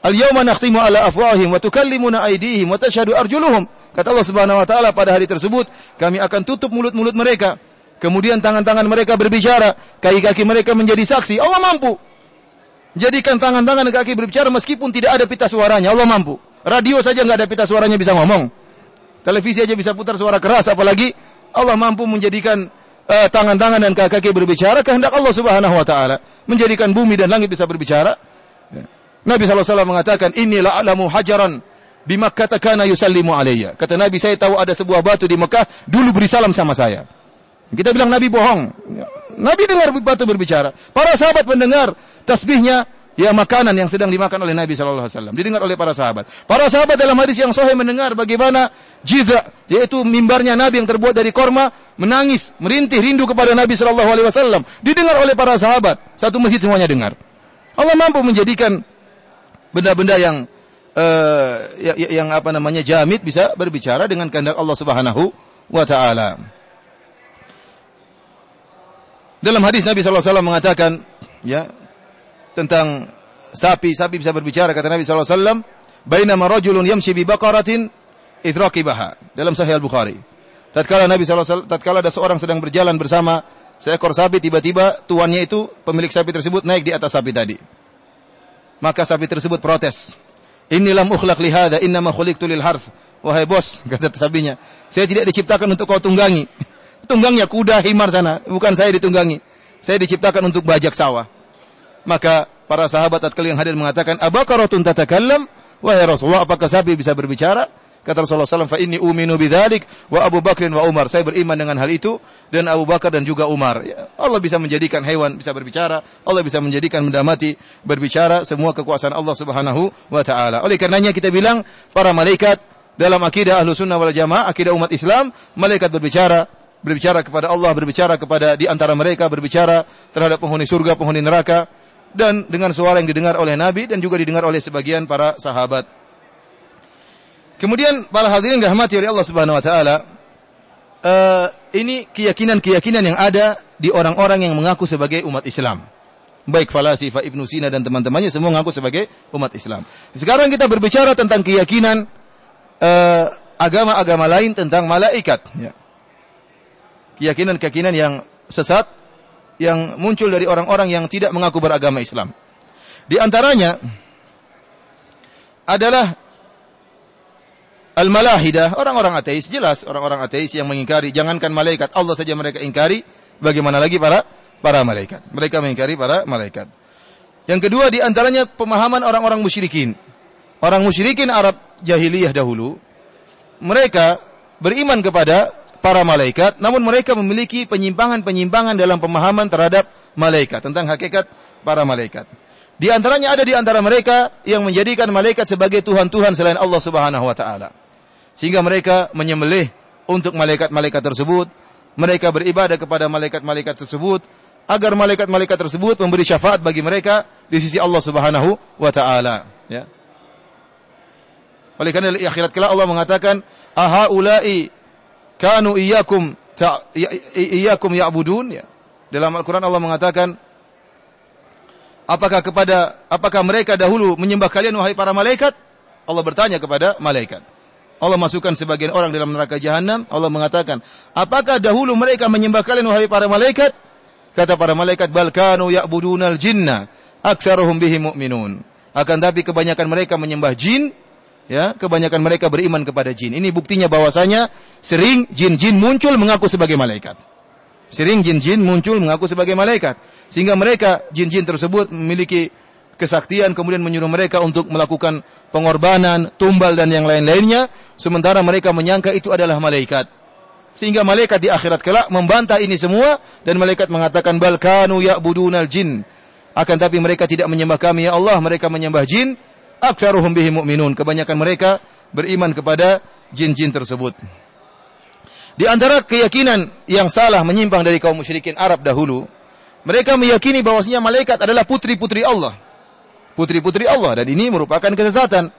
[SPEAKER 1] Al-yawma nakhtimu ala afwahihim wa tukallimuna aydihim wa tashhadu arjuluhum. Kata Allah Subhanahu wa taala, pada hari tersebut kami akan tutup mulut-mulut mereka. Kemudian tangan-tangan mereka berbicara, kaki-kaki mereka menjadi saksi. Allah mampu jadikan tangan-tangan dan kaki berbicara meskipun tidak ada pita suaranya. Allah mampu. Radio saja enggak ada pita suaranya bisa ngomong. Televisi aja bisa putar suara keras, apalagi Allah mampu menjadikan tangan-tangan dan kaki berbicara. Kehendak Allah Subhanahu wa taala menjadikan bumi dan langit bisa berbicara. Nabi sallallahu alaihi wasallam mengatakan, "Inni la'alamu hajaran bi Makkah kana yusallimu alayya." Kata Nabi, saya tahu ada sebuah batu di Mekah dulu beri salam sama saya. Kita bilang Nabi bohong. Nabi dengar batu berbicara. Para sahabat mendengar tasbihnya, ya, makanan yang sedang dimakan oleh Nabi sallallahu alaihi wasallam didengar oleh para sahabat. Para sahabat dalam hadis yang sahih mendengar bagaimana jidha, yaitu mimbarnya Nabi yang terbuat dari korma, menangis, merintih rindu kepada Nabi sallallahu alaihi wasallam. Didengar oleh para sahabat. Satu masjid semuanya dengar. Allah mampu menjadikan benda-benda yang jamid bisa berbicara dengan kehendak Allah Subhanahu wa taala. Dalam hadis Nabi sallallahu alaihi wasallam mengatakan ya tentang sapi bisa berbicara, kata Nabi sallallahu alaihi wasallam, "Bainama rajulun yamshi bi baqaratin idraqibaha." Dalam Sahih Al-Bukhari. Tatkala ada seorang sedang berjalan bersama seekor sapi, tiba-tiba tuannya itu, pemilik sapi tersebut naik di atas sapi tadi. Maka sapi tersebut protes. "Inni lam ukhlaq li hadza, innama khuliqtu lil harth." Wahai bos, kata sapinya, saya tidak diciptakan untuk kau tunggangi. Tunggangnya kuda, himar sana, bukan saya ditunggangi. Saya diciptakan untuk bajak sawah. Maka para sahabat tatkala yang hadir mengatakan, "Abaqaratun tatakallam?" Wahai Rasulullah, apakah sapi bisa berbicara? Kata Rasulullah SAW, "Fa inni uminu bidzalik wa Abu Bakrin wa Umar." Saya beriman dengan hal itu dan Abu Bakar dan juga Umar. Ya, Allah bisa menjadikan hewan bisa berbicara, Allah bisa menjadikan benda mati berbicara, semua kekuasaan Allah Subhanahu wa taala. Oleh karenanya kita bilang para malaikat dalam akidah Ahlussunnah wal Jamaah, akidah umat Islam, malaikat berbicara kepada Allah, berbicara kepada di antara mereka, berbicara terhadap penghuni surga, penghuni neraka, dan dengan suara yang didengar oleh Nabi dan juga didengar oleh sebagian para sahabat. Kemudian para hadirin dirahmati oleh Allah Subhanahu wa taala, ini keyakinan-keyakinan yang ada di orang-orang yang mengaku sebagai umat Islam. Baik Falasifa, Ibnu Sina dan teman-temannya semua mengaku sebagai umat Islam. Sekarang kita berbicara tentang keyakinan agama-agama lain tentang malaikat, ya. Keyakinan-keyakinan yang sesat yang muncul dari orang-orang yang tidak mengaku beragama Islam. Di antaranya adalah al-malahidah, orang-orang ateis. Jelas orang-orang ateis yang mengingkari, jangankan malaikat, Allah saja mereka ingkari, bagaimana lagi para malaikat. Mereka mengingkari para malaikat. Yang kedua di antaranya pemahaman orang-orang musyrikin. Orang musyrikin Arab jahiliyah dahulu, mereka beriman kepada para malaikat, namun mereka memiliki penyimpangan-penyimpangan dalam pemahaman terhadap malaikat, tentang hakikat para malaikat. Di antaranya ada di antara mereka yang menjadikan malaikat sebagai Tuhan-Tuhan selain Allah Subhanahu wa taala. Sehingga mereka menyembelih untuk malaikat-malaikat tersebut, mereka beribadah kepada malaikat-malaikat tersebut agar malaikat-malaikat tersebut memberi syafaat bagi mereka di sisi Allah Subhanahu wa taala, ya. Oleh karena di akhirat kelak Allah mengatakan, "Ahaula'i kanu iyyakum ya'budun." Ya. Dalam Al-Qur'an Allah mengatakan, apakah mereka dahulu menyembah kalian wahai para malaikat? Allah bertanya kepada malaikat. Allah masukkan sebagian orang dalam neraka jahanam. Allah mengatakan, apakah dahulu mereka menyembah kalian wahai para malaikat? Kata para malaikat, "Bal kanu ya'budunal jinna aktsaruhum bihi mu'minun." Akan tapi kebanyakan mereka menyembah jin, ya, kebanyakan mereka beriman kepada jin. Ini buktinya bahwasanya sering jin-jin muncul mengaku sebagai malaikat. Sering jin-jin muncul mengaku sebagai malaikat. Sehingga mereka, jin-jin tersebut memiliki kesaktian, kemudian menyuruh mereka untuk melakukan pengorbanan, tumbal dan yang lain-lainnya, sementara mereka menyangka itu adalah malaikat. Sehingga malaikat di akhirat kelak membantah ini semua, dan malaikat mengatakan, "Bal kanu ya'budunal jin." Akan tapi mereka tidak menyembah kami ya Allah, mereka menyembah jin. Aktsaruhum bihi mu'minun. Kebanyakan mereka beriman kepada jin-jin tersebut. Di antara keyakinan yang salah menyimpang dari kaum musyrikin Arab dahulu, mereka meyakini bahwasanya malaikat adalah putri-putri Allah. Putri-putri Allah, dan ini merupakan kesesatan.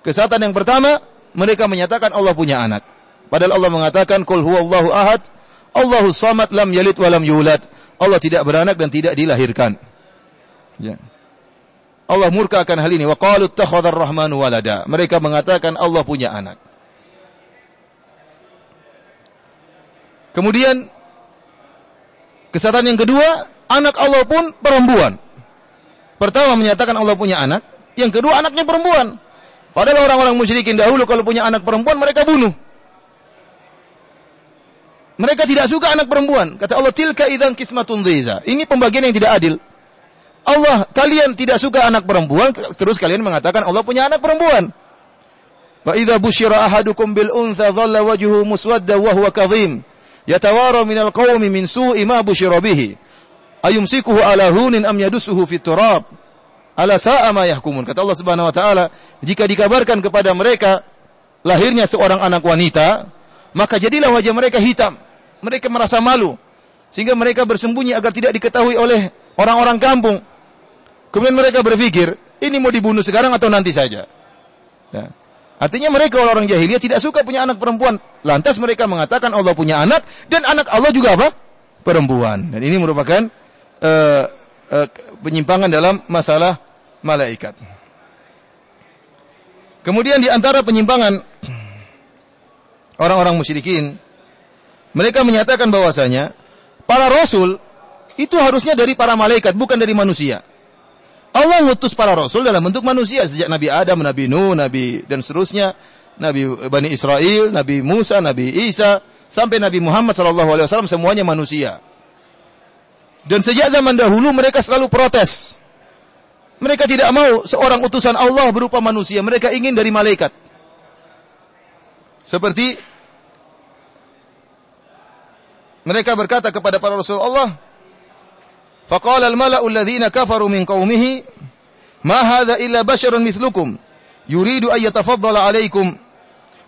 [SPEAKER 1] Kesesatan yang pertama, mereka menyatakan Allah punya anak. Padahal Allah mengatakan, "Qul huwallahu ahad, Allahus samad, lam yalid wa lam yulad." Allah tidak beranak dan tidak dilahirkan. Ya. Allah murka akan hal ini. Wa qalu ittakhadhar rahmanu walada. Mereka mengatakan Allah punya anak. Kemudian kesesatan yang kedua, anak Allah pun perempuan. Pertama menyatakan Allah punya anak, yang kedua anaknya perempuan. Padahal orang-orang musyrikin dahulu kalau punya anak perempuan mereka bunuh. Mereka tidak suka anak perempuan. Kata Allah, "Tilka idzan qismatun dhiza." Ini pembagian yang tidak adil. Allah, kalian tidak suka anak perempuan, terus kalian mengatakan Allah punya anak perempuan. Wa idza busyira ahadukum bil untha dhalla wajhuhu muswadda wa huwa kadhim yatawara minal qaumi min su'i ma busyira bihi ayumsikuhu ala hunin am yadussuhu fit turab ala sa'a ma yahkumun. Kata Allah Subhanahu wa taala, jika dikabarkan kepada mereka lahirnya seorang anak wanita, maka jadilah wajah mereka hitam. Mereka merasa malu sehingga mereka bersembunyi agar tidak diketahui oleh orang-orang kampung.
[SPEAKER 2] Kemudian mereka berpikir, ini mau dibunuh sekarang atau nanti saja. Ya. Artinya mereka orang jahiliyah tidak suka punya anak perempuan. Lantas mereka mengatakan Allah punya anak, dan anak Allah juga apa? Perempuan. Dan ini merupakan penyimpangan dalam masalah malaikat. Kemudian di antara penyimpangan orang-orang musyrikin, mereka menyatakan bahwasanya para rasul itu harusnya dari para malaikat, bukan dari manusia. Allah ngutus para rasul dalam bentuk manusia, sejak Nabi Adam, Nabi Nuh, Nabi dan seterusnya, Nabi Bani Israel, Nabi Musa, Nabi Isa, sampai Nabi Muhammad SAW, semuanya manusia. Dan sejak zaman dahulu mereka selalu protes. Mereka tidak mau seorang utusan Allah berupa manusia, mereka ingin dari malaikat. Seperti mereka berkata kepada para rasul Allah, faqala al-mala'u alladhina kafaru min qaumihi ma hadha illa basharun mithlukum yuridu an yatafaddala 'alaykum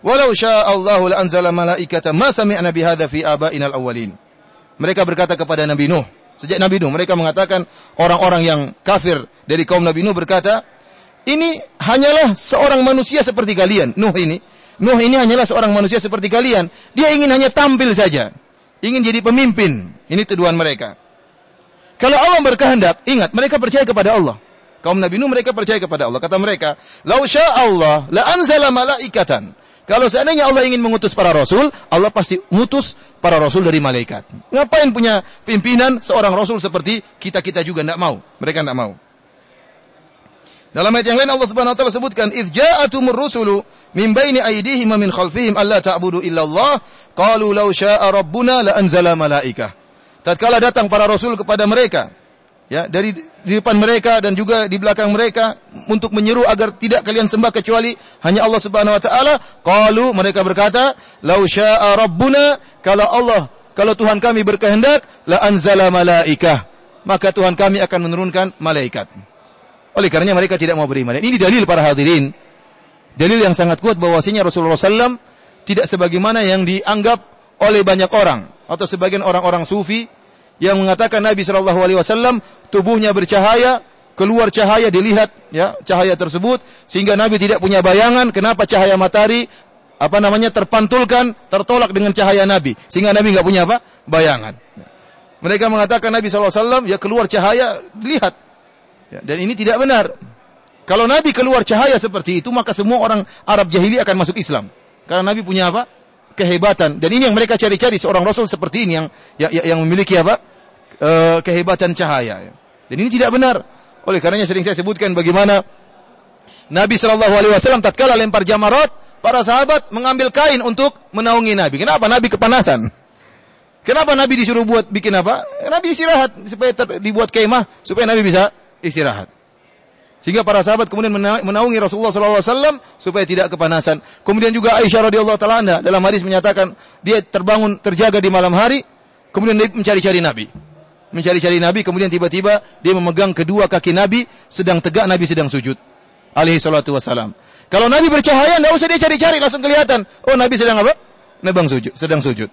[SPEAKER 2] walau syaa'a Allahu la anzala malaikatan ma sami'na bihadza fi aba'ina al-awwalin. Mereka berkata kepada Nabi Nuh, sejak Nabi Nuh mereka mengatakan, orang-orang yang kafir dari kaum Nabi Nuh berkata, ini hanyalah seorang manusia seperti kalian. Nuh ini hanyalah seorang manusia seperti kalian. Dia ingin hanya tampil saja, ingin jadi pemimpin. Ini tuduhan mereka. Kalau Allah berkehendak, ingat, mereka percaya kepada Allah. Kaum Nabi Nuh mereka percaya kepada Allah. Kata mereka, "Lau syaa Allah la anzala malaikatan." Kalau seandainya Allah ingin mengutus para rasul, Allah pasti mengutus para rasul dari malaikat. Ngapain punya pimpinan seorang rasul seperti kita-kita juga enggak mau. Mereka enggak mau. Dalam ayat yang lain Allah Subhanahu wa taala sebutkan, "Idz ja'atumur rusulu min baini aydihim wa min khalfihim alla ta'budu illa Allah, qalu law syaa rabbuna la anzala malaikah." Tatkala datang para rasul kepada mereka, ya, dari di depan mereka dan juga di belakang mereka untuk menyeru agar tidak kalian sembah kecuali hanya Allah Subhanahu wa taala, qalu, mereka berkata, "Lau syaa rabbuna", kalau Tuhan kami berkehendak, la anzala malaikah, maka Tuhan kami akan menurunkan malaikat. Oleh karenanya mereka tidak mau beriman. Ini dalil para hadirin, dalil yang sangat kuat bahwasanya Rasulullah SAW tidak sebagaimana yang dianggap oleh banyak orang atau sebagian orang-orang sufi yang mengatakan Nabi SAW tubuhnya bercahaya, keluar cahaya, dilihat ya cahaya tersebut, sehingga Nabi tidak punya bayangan kenapa cahaya matahari terpantulkan, tertolak dengan cahaya Nabi, sehingga Nabi enggak punya bayangan. Mereka mengatakan Nabi SAW ya keluar cahaya, dilihat ya, dan ini tidak benar. Kalau Nabi keluar cahaya seperti itu, maka semua orang Arab jahili akan masuk Islam, karena Nabi punya kehebatan. Dan ini yang mereka cari-cari, seorang Rasul seperti ini yang memiliki kehebatan cahaya. Dan ini tidak benar. Oleh karenanya sering saya sebutkan bagaimana Nabi SAW tatkala lempar jamarat, para sahabat mengambil kain untuk menaungi Nabi. Kenapa? Nabi kepanasan. Kenapa Nabi disuruh bikin apa? Nabi istirahat supaya dibuat kemah supaya Nabi bisa istirahat. Sehingga para sahabat kemudian menaungi Rasulullah SAW supaya tidak kepanasan. Kemudian juga Aisyah radhiyallahu taala anha dalam hadis menyatakan dia terjaga di malam hari, kemudian dia mencari-cari Nabi, kemudian tiba-tiba dia memegang kedua kaki Nabi sedang tegak, Nabi sedang sujud. Alaihi salatu wassalam. Kalau Nabi bercahaya, enggak usah dia cari-cari, langsung kelihatan. Oh, Nabi sedang apa? Sedang sujud.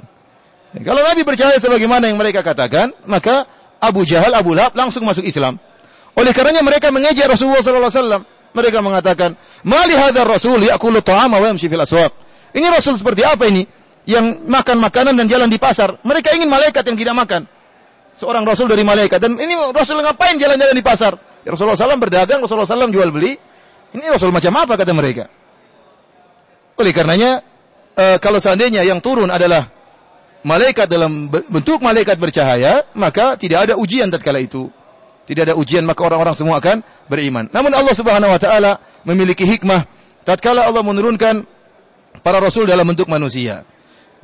[SPEAKER 2] Kalau Nabi bercahaya sebagaimana yang mereka katakan, maka Abu Jahal, Abu Lahab langsung masuk Islam. Oleh karenanya mereka mengejek Rasulullah SAW. Mereka mengatakan, "Mali hadzal rasul ya'kulu ta'ama wa yamshi fil aswaq." Ini Rasul seperti apa ini? Yang makan makanan dan jalan di pasar. Mereka ingin malaikat yang tidak makan. Seorang Rasul dari malaikat. Dan ini Rasul ngapain jalan-jalan di pasar? Ya, Rasulullah SAW berdagang, Rasulullah SAW jual beli. Ini Rasul macam apa kata mereka? Oleh karenanya, kalau seandainya yang turun adalah malaikat dalam bentuk malaikat bercahaya, maka tidak ada ujian tatkala itu. Tidak ada ujian, maka orang-orang semua akan beriman. Namun Allah Subhanahu wa taala memiliki hikmah tatkala Allah menurunkan para rasul dalam bentuk manusia.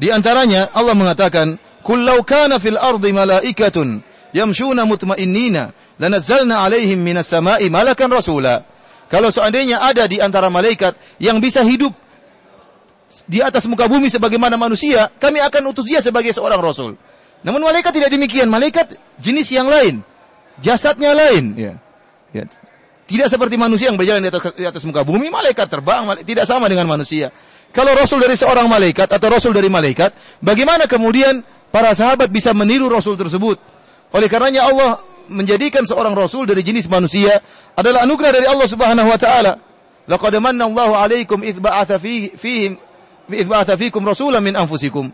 [SPEAKER 2] Di antaranya Allah mengatakan, "Qul law kana fil ardi malaikatun yamshuna mutmainnina lanazzalna 'alaihim minas sama'i malakan rasula." Kalau seandainya ada di antara malaikat yang bisa hidup di atas muka bumi sebagaimana manusia, kami akan utus dia sebagai seorang rasul. Namun malaikat tidak demikian, malaikat jenis yang lain. Jasadnya lain, ya. Tidak seperti manusia yang berjalan di atas muka bumi. Malaikat terbang, tidak sama dengan manusia. Kalau Rasul dari seorang malaikat atau Rasul dari malaikat, bagaimana kemudian para sahabat bisa meniru Rasul tersebut? Oleh karenanya Allah menjadikan seorang rasul dari jenis manusia adalah anugerah dari Allah Subhanahu wa taala. Laqad manna Allahu 'alaikum idz ba'atha fikum rasulan min anfusikum.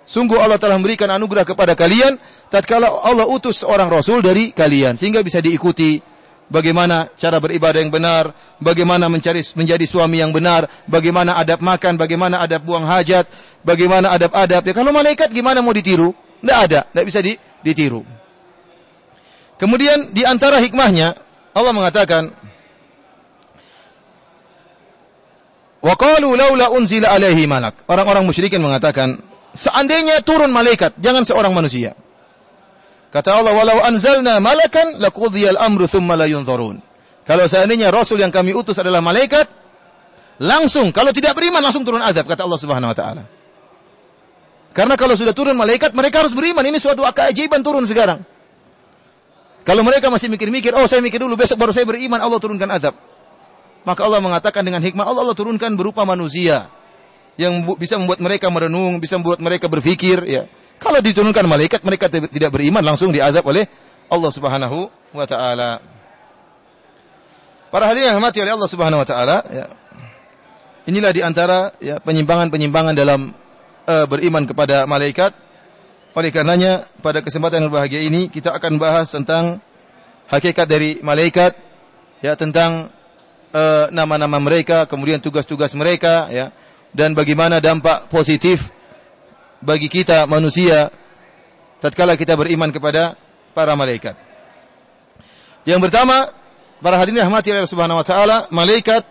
[SPEAKER 2] Sungguh Allah telah memberikan anugerah kepada kalian tatkala Allah utus seorang rasul dari kalian sehingga bisa diikuti bagaimana cara beribadah yang benar, bagaimana menjadi suami yang benar, bagaimana adab makan, bagaimana adab buang hajat, bagaimana adab-adab. Ya kalau malaikat gimana mau ditiru? Tidak bisa ditiru. Kemudian di antara hikmahnya Allah mengatakan, wa qalu laula unzila alaihi malak. Orang-orang musyrikin mengatakan, seandainya turun malaikat, jangan seorang manusia. Kata Allah, walau anzalna malakan laqudiyal amru thumma la yunzarun. Kalau seandainya rasul yang kami utus adalah malaikat, langsung kalau tidak beriman langsung turun azab, kata Allah Subhanahu wa taala. Karena kalau sudah turun malaikat, mereka harus beriman. Ini suatu keajaiban turun sekarang. Kalau mereka masih mikir-mikir, oh saya mikir dulu, besok baru saya beriman, Allah turunkan azab. Maka Allah mengatakan dengan hikmah Allah turunkan berupa manusia yang bisa membuat mereka merenung, bisa membuat mereka berpikir, ya. Kalau diturunkan malaikat, mereka tidak beriman, langsung diazab oleh Allah Subhanahu wa taala. Para hadirin yang dirahmati oleh Allah Subhanahu wa taala, ya. Inilah di antara ya penyimpangan-penyimpangan dalam beriman kepada malaikat. Oleh karenanya pada kesempatan yang berbahagia ini kita akan bahas tentang hakikat dari malaikat, ya, tentang nama-nama mereka, kemudian tugas-tugas mereka, ya, dan bagaimana dampak positif bagi kita manusia tatkala kita beriman kepada para malaikat. Yang pertama, para hadirin rahmati Allah Subhanahu wa taala, malaikat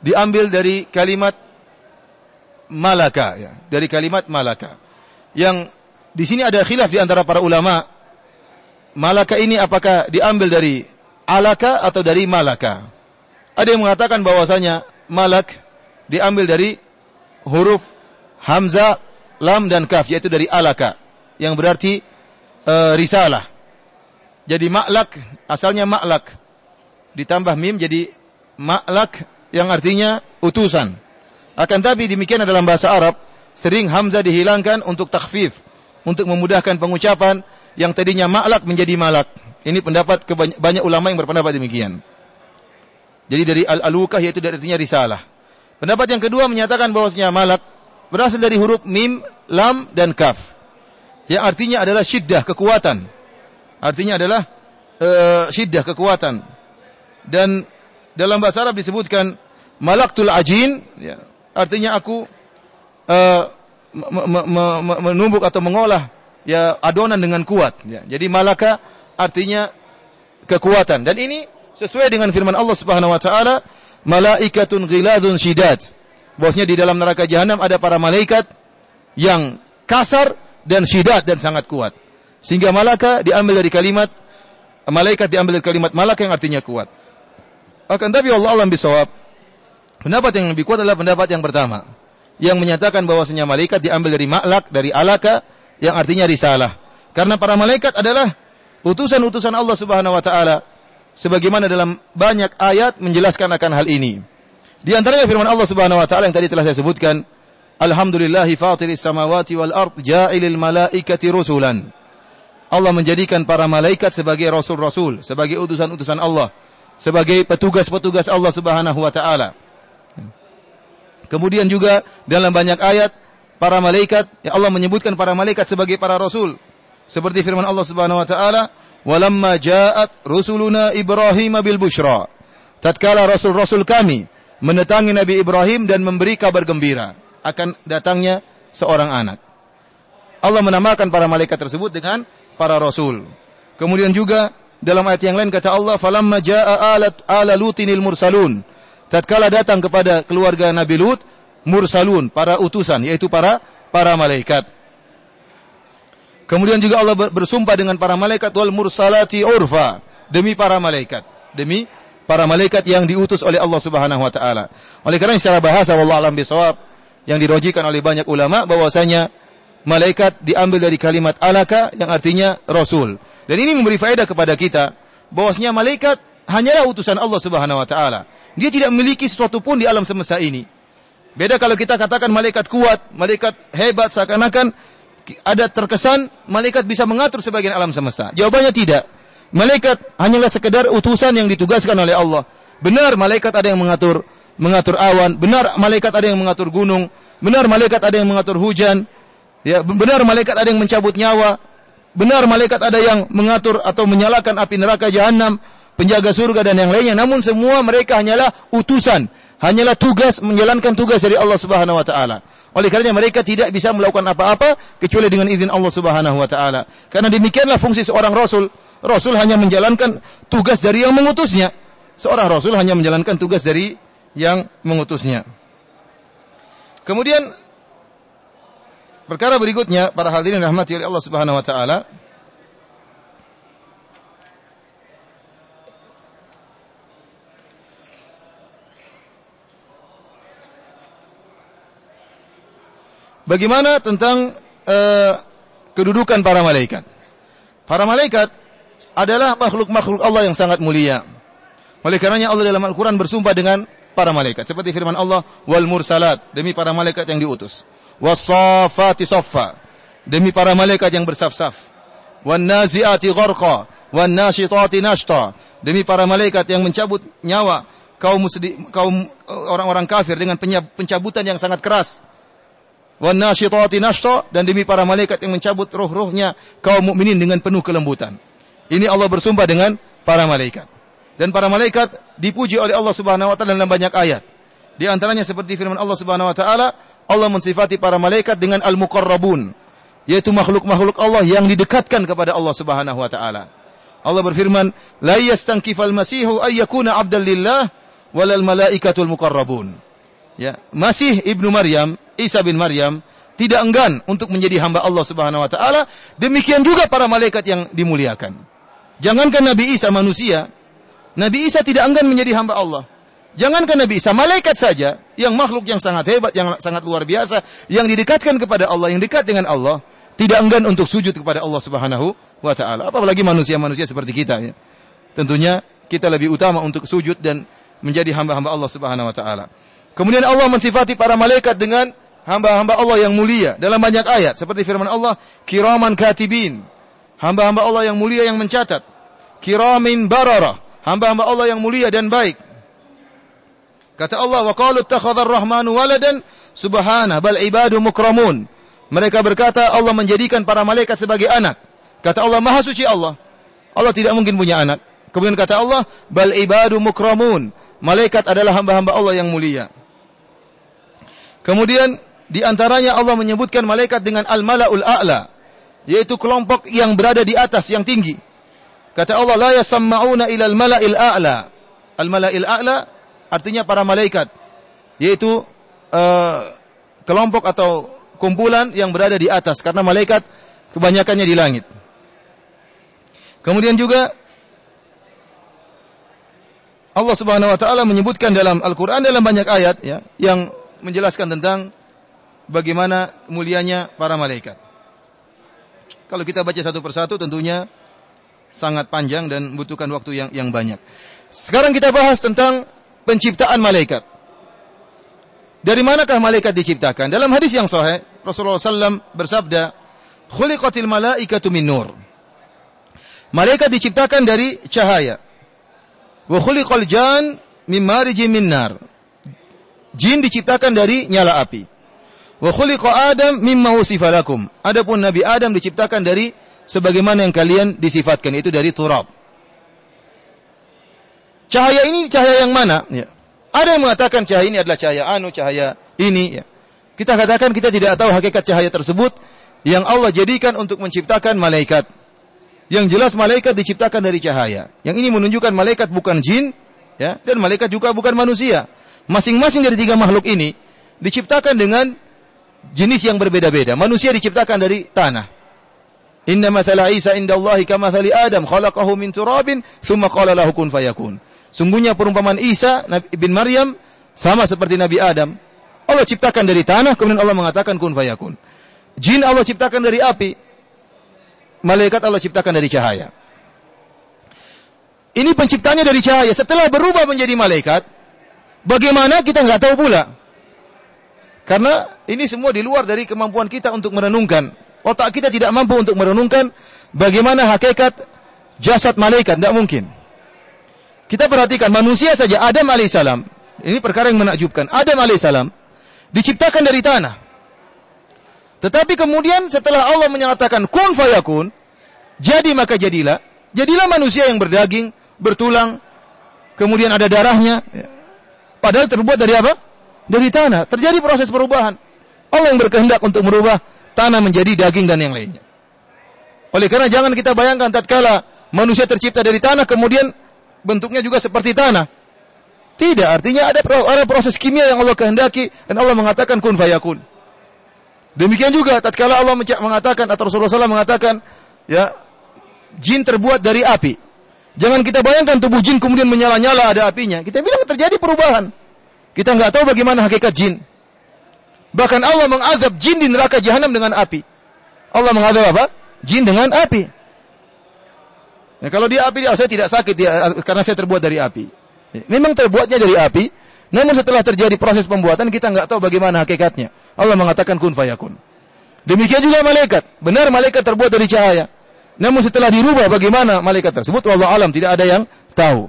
[SPEAKER 2] diambil dari kalimat malaka, ya, dari kalimat malaka. Yang di sini ada khilaf di antara para ulama. Malaka ini apakah diambil dari alaka atau dari malaka? Ada yang mengatakan bahwasanya malak diambil dari huruf hamzah, lam dan kaf, yaitu dari alaka, yang berarti risalah. Jadi maklak asalnya maklak, ditambah mim jadi maklak yang artinya utusan. Akan tapi demikian dalam bahasa Arab, sering hamzah dihilangkan untuk takhfif, untuk memudahkan pengucapan yang tadinya maklak menjadi malak. Ini pendapat banyak ulama yang berpendapat demikian. Jadi dari al-alukah, yaitu dari artinya risalah. Pendapat yang kedua menyatakan bahwasanya malak berasal dari huruf mim, lam dan kaf, yang artinya adalah syiddah, kekuatan. Artinya adalah syiddah, kekuatan. Dan dalam bahasa Arab disebutkan malaktul ajin, ya, artinya aku menumbuk atau mengolah, ya, adonan dengan kuat, ya. Jadi malaka artinya kekuatan. Dan ini sesuai dengan firman Allah Subhanahu wa taala, malaikatun ghiladun syidad. Bahwasanya di dalam neraka jahanam ada para malaikat yang kasar dan syidad dan sangat kuat. Sehingga malaka diambil dari kalimat malaikat, diambil dari kalimat malaka yang artinya kuat. Akan tapi Allah alam bisawab, pendapat yang lebih kuat adalah pendapat yang pertama, yang menyatakan bahwasanya malaikat diambil dari maklak, dari alaka, yang artinya risalah. Karena para malaikat adalah utusan-utusan Allah Subhanahu wa taala. Sebagaimana dalam banyak ayat menjelaskan akan hal ini. Di antaranya firman Allah Subhanahu wa taala yang tadi telah saya sebutkan, alhamdulillahi fatiris samawati wal ard ja'ilil malaikati rusulan. Allah menjadikan para malaikat sebagai rasul-rasul, sebagai utusan-utusan Allah, sebagai petugas-petugas Allah Subhanahu wa taala. Kemudian juga dalam banyak ayat para malaikat, ya, Allah menyebutkan para malaikat sebagai para rasul. Seperti firman Allah Subhanahu wa taala, walamma ja'at rusuluna Ibrahim bil busyra. Tatkala rasul-rasul kami mendatangi Nabi Ibrahim dan memberi kabar gembira akan datangnya seorang anak. Allah menamakan para malaikat tersebut dengan para rasul. Kemudian juga dalam ayat yang lain kata Allah, falamma jaa ala lutinil mursalun. Tatkala datang kepada keluarga Nabi Lut mursalun, para utusan, yaitu para malaikat. Kemudian juga Allah bersumpah dengan para malaikat, wal mursalati urfa, demi para malaikat, demi para malaikat yang diutus oleh Allah Subhanahu wa taala. Oleh karena secara bahasa wallahu a'lam bishawab yang dirojikan oleh banyak ulama bahwasanya malaikat diambil dari kalimat alaka yang artinya rasul. Dan ini memberi faedah kepada kita bahwasanya malaikat hanyalah utusan Allah Subhanahu wa taala. Dia tidak memiliki sesuatu pun di alam semesta ini. Beda kalau kita katakan malaikat kuat, malaikat hebat, seakan-akan ada terkesan malaikat bisa mengatur sebagian alam semesta. Jawabannya tidak. Malaikat hanyalah sekedar utusan yang ditugaskan oleh Allah. Benar malaikat ada yang mengatur awan, benar malaikat ada yang mengatur gunung, benar malaikat ada yang mengatur hujan, ya, benar malaikat ada yang mencabut nyawa, benar malaikat ada yang mengatur atau menyalakan api neraka jahanam, penjaga surga dan yang lainnya. Namun semua mereka hanyalah utusan, hanyalah tugas, menjalankan tugas dari Allah Subhanahu wa taala. Oleh karenanya mereka tidak bisa melakukan apa-apa kecuali dengan izin Allah Subhanahu wa taala. Karena demikianlah fungsi seorang rasul. Rasul hanya menjalankan tugas dari yang mengutusnya. Seorang rasul hanya menjalankan tugas dari yang mengutusnya. Kemudian perkara berikutnya, para hadirin rahmati oleh Allah Subhanahu wa taala, bagaimana tentang kedudukan para malaikat? Para malaikat adalah makhluk-makhluk Allah yang sangat mulia. Oleh karenanya Allah dalam Al-Quran bersumpah dengan para malaikat. Seperti firman Allah, wal mursalat, demi para malaikat yang diutus. Was-saffati saffa, demi para malaikat yang bersaf-saf. Wan nazi'ati gharqa, wan nasyitati nashta, demi para malaikat yang mencabut nyawa kaum orang-orang kafir dengan pencabutan yang sangat keras. Wan nasyitati nashta, dan demi para malaikat yang mencabut roh-rohnya kaum mukminin dengan penuh kelembutan. Ini Allah bersumpah dengan para malaikat. Dan para malaikat dipuji oleh Allah Subhanahu wa taala dalam banyak ayat. Di antaranya seperti firman Allah Subhanahu wa taala, Allah mensifati para malaikat dengan al-muqarrabun, yaitu makhluk-makhluk Allah yang didekatkan kepada Allah Subhanahu wa taala. Allah berfirman, la yastankifal masihu ay yakuna 'abdan lillah walal malaikatul muqarrabun. Ya, Masih ibnu Maryam, Isa bin Maryam, tidak enggan untuk menjadi hamba Allah Subhanahu wa taala, demikian juga para malaikat yang dimuliakan. Jangankan Nabi Isa manusia, Nabi Isa tidak enggan menjadi hamba Allah. Jangankan Nabi Isa, malaikat saja yang makhluk yang sangat hebat, yang sangat luar biasa, yang didekatkan kepada Allah, yang dekat dengan Allah, tidak enggan untuk sujud kepada Allah Subhanahu wa taala. Apalagi manusia-manusia seperti kita, ya. Tentunya kita lebih utama untuk sujud dan menjadi hamba-hamba Allah Subhanahu wa taala. Kemudian Allah mensifati para malaikat dengan hamba-hamba Allah yang mulia dalam banyak ayat, seperti firman Allah, kiraman katibin, hamba-hamba Allah yang mulia yang mencatat. Kiramin bararah, hamba-hamba Allah yang mulia dan baik. Kata Allah, wa qalu ittakhadha ar-rahmanu waladan subhana bal ibadu mukramun. Mereka berkata Allah menjadikan para malaikat sebagai anak. Kata Allah, maha suci Allah. Allah tidak mungkin punya anak. Kemudian kata Allah, bal ibadu mukramun. Malaikat adalah hamba-hamba Allah yang mulia. Kemudian di antaranya Allah menyebutkan malaikat dengan al-mala'ul a'la, yaitu kelompok yang berada di atas yang tinggi. Kata Allah, la yasamma'una ilal mala'il a'la. Al-mala'il a'la artinya para malaikat, yaitu kelompok atau kumpulan yang berada di atas, karena malaikat kebanyakannya di langit. Kemudian juga Allah Subhanahu wa taala menyebutkan dalam Al-Qur'an dalam banyak ayat, ya, yang menjelaskan tentang bagaimana mulianya para malaikat. Kalau kita baca satu persatu tentunya sangat panjang dan membutuhkan waktu yang banyak. Sekarang kita bahas tentang penciptaan malaikat. Dari manakah malaikat diciptakan? Dalam hadis yang sahih, Rasulullah SAW bersabda, khuliqatil malaikatu min nur. Malaikat diciptakan dari cahaya. Wa khuliqal jan min marijin min nar. Jin diciptakan dari nyala api. Wa khuliqa Adam mimma wusifa lakum. Adapun Nabi Adam diciptakan dari sebagaimana yang kalian disifatkan, itu dari turab. Cahaya ini cahaya yang mana? Ya. Ada yang mengatakan cahaya ini adalah cahaya ini. Ya. Kita katakan kita tidak tahu hakikat cahaya tersebut yang Allah jadikan untuk menciptakan malaikat. Yang jelas malaikat diciptakan dari cahaya. Yang ini menunjukkan malaikat bukan jin, ya, dan malaikat juga bukan manusia. Masing-masing dari tiga makhluk ini diciptakan dengan jenis yang berbeda-beda. Manusia diciptakan dari tanah. Inna mathala Isa indallahi kamathali Adam khalaqahu min turabin thumma qala lahu kun fayakun. Sungguhnya perumpamaan Isa bin Maryam sama seperti Nabi Adam. Allah ciptakan dari tanah, kemudian Allah mengatakan kun fayakun. Jin Allah ciptakan dari api. Malaikat Allah ciptakan dari cahaya. Ini penciptanya dari cahaya. Setelah berubah menjadi malaikat, bagaimana kita nggak tahu pula. Karena ini semua di luar dari kemampuan kita untuk merenungkan. Otak kita tidak mampu untuk merenungkan bagaimana hakikat jasad malaikat, tidak mungkin. Kita perhatikan manusia saja, Adam alaihissalam. Ini perkara yang menakjubkan. Adam alaihissalam diciptakan dari tanah. Tetapi kemudian setelah Allah menyatakan kun fayakun, jadi maka jadilah. Jadilah manusia yang berdaging, bertulang, kemudian ada darahnya. Padahal terbuat dari apa? Dari tanah. Terjadi proses perubahan. Allah yang berkehendak untuk merubah tanah menjadi daging dan yang lainnya. Oleh karena jangan kita bayangkan tatkala manusia tercipta dari tanah kemudian bentuknya juga seperti tanah. Tidak, artinya ada proses kimia yang Allah kehendaki dan Allah mengatakan kun fayakun. Demikian juga tatkala Allah mengatakan atau Rasulullah SAW mengatakan ya jin terbuat dari api. Jangan kita bayangkan tubuh jin kemudian menyala-nyala ada apinya. Kita bilang terjadi perubahan. Kita nggak tahu bagaimana hakikat jin. Bahkan Allah mengazab jin di neraka jahanam dengan api. Allah mengazab apa? Jin dengan api. Ya, kalau dia api, saya tidak sakit ya, karena saya terbuat dari api. Ya, memang terbuatnya dari api, namun setelah terjadi proses pembuatan kita nggak tahu bagaimana hakikatnya. Allah mengatakan kun fayakun. Demikian juga malaikat. Benar malaikat terbuat dari cahaya. Namun setelah dirubah bagaimana malaikat tersebut, wallahu alam, tidak ada yang tahu.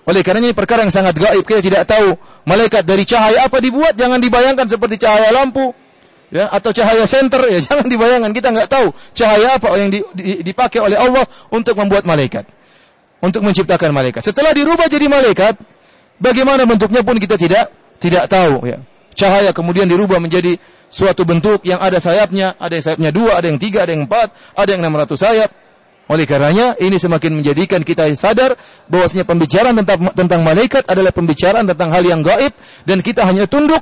[SPEAKER 2] Oleh karenanya ini perkara yang sangat gaib, kita tidak tahu malaikat dari cahaya apa dibuat. Jangan dibayangkan seperti cahaya lampu, ya, atau cahaya senter, ya jangan dibayangkan. Kita nggak tahu cahaya apa yang dipakai oleh Allah untuk membuat malaikat, untuk menciptakan malaikat. Setelah dirubah jadi malaikat, bagaimana bentuknya pun kita tidak tahu. Ya. Cahaya kemudian dirubah menjadi suatu bentuk yang ada sayapnya, ada yang sayapnya 2, ada yang 3, ada yang 4, ada yang 600 sayap. Oleh karenanya ini semakin menjadikan kita sadar bahwasanya pembicaraan tentang malaikat adalah pembicaraan tentang hal yang gaib dan kita hanya tunduk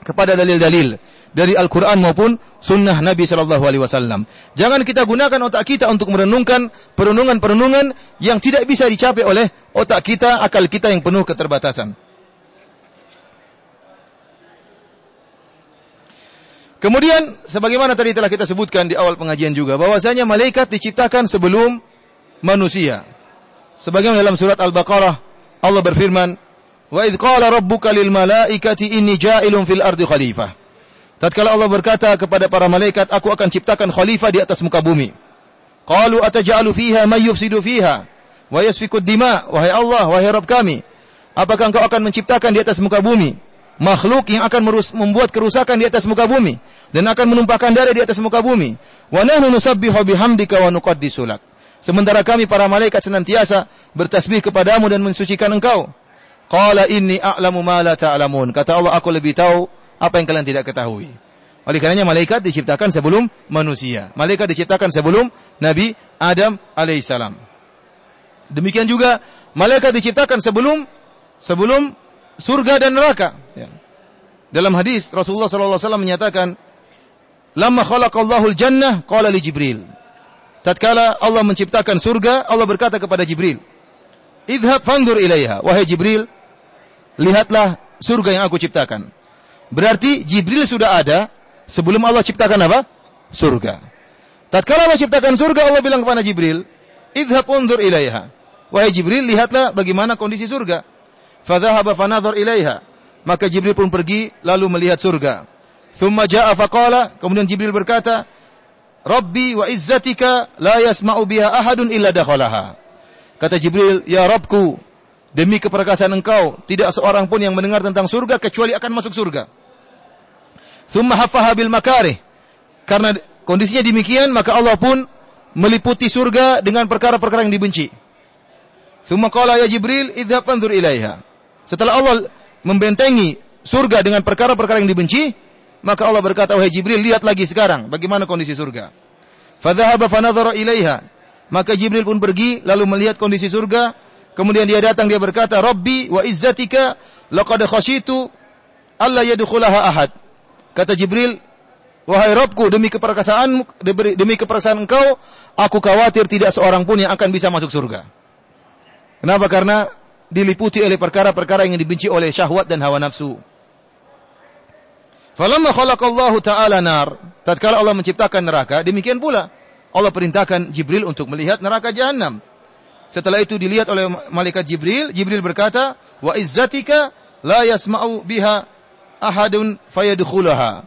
[SPEAKER 2] kepada dalil-dalil dari Al-Qur'an maupun sunnah Nabi sallallahu alaihi wasallam. Jangan kita gunakan otak kita untuk merenungkan perenungan-perenungan yang tidak bisa dicapai oleh otak kita, akal kita yang penuh keterbatasan. Kemudian, sebagaimana tadi telah kita sebutkan di awal pengajian juga, bahwasanya malaikat diciptakan sebelum manusia. Sebagaimana dalam surat Al-Baqarah, Allah berfirman, "Wa idh qala rabbuka lil malaikati inni ja'ilun fil ardi khalifah." Tatkala Allah berkata kepada para malaikat, aku akan ciptakan khalifah di atas muka bumi. Qalu ataj'alu fiha may yufsidu fiha wa yasfiku ad-dima. Wahai Allah, wahai Rabb kami, apakah Engkau akan menciptakan di atas muka bumi makhluk yang akan membuat kerusakan di atas muka bumi dan akan menumpahkan darah di atas muka bumi? Wa nahnu nusabbihu bihamdika wa nuqaddisu lak. Sementara kami para malaikat senantiasa bertasbih kepadamu dan mensucikan Engkau. Qala inni a'lamu ma la ta'lamun. Kata Allah, aku lebih tahu apa yang kalian tidak ketahui. Oleh karenanya malaikat diciptakan sebelum manusia. Malaikat diciptakan sebelum Nabi Adam alaihissalam. Demikian juga malaikat diciptakan sebelum surga dan neraka. Ya. Dalam hadis Rasulullah SAW menyatakan, "Lamma khalaqallahu al-jannah qala li Jibril." Tatkala Allah menciptakan surga, Allah berkata kepada Jibril, "Idhhab fanzur ilaiha." Wahai Jibril, lihatlah surga yang aku ciptakan. Berarti Jibril sudah ada sebelum Allah ciptakan apa? Surga. Tatkala Allah ciptakan surga, Allah bilang kepada Jibril, "Idhhab unzur ilaiha." Wahai Jibril, lihatlah bagaimana kondisi surga. Fadhahaba fanadhar ilaiha. Maka Jibril pun pergi lalu melihat surga. Thumma jaa faqala, kemudian Jibril berkata, "Rabbi wa izzatika la yasma'u biha ahadun illa dakhalaha." Kata Jibril, "Ya Rabbku, demi keperkasaan Engkau, tidak seorang pun yang mendengar tentang surga kecuali akan masuk surga." Thumma haffaha bil makarih. Karena kondisinya demikian, maka Allah pun meliputi surga dengan perkara-perkara yang dibenci. Thumma qala ya Jibril, idhhab fanzur ilaiha. Setelah Allah membentengi surga dengan perkara-perkara yang dibenci, maka Allah berkata, wahai Jibril, lihat lagi sekarang bagaimana kondisi surga. Fadhahaba fanadhara ilaiha. Maka Jibril pun pergi lalu melihat kondisi surga. Kemudian dia datang, dia berkata, Rabbi wa izzatika laqad khasyitu alla yadkhulaha ahad. Kata Jibril, wahai Rabbku, demi keperkasaan Engkau, aku khawatir tidak seorang pun yang akan bisa masuk surga. Kenapa? Karena diliputi oleh perkara-perkara yang dibenci oleh syahwat dan hawa nafsu. Falamma khalaqallahu ta'ala nar, tatkala Allah menciptakan neraka, demikian pula Allah perintahkan Jibril untuk melihat neraka jahanam. Setelah itu dilihat oleh malaikat Jibril, Jibril berkata, wa izzatika la yasma'u biha ahadun fayadkhulaha.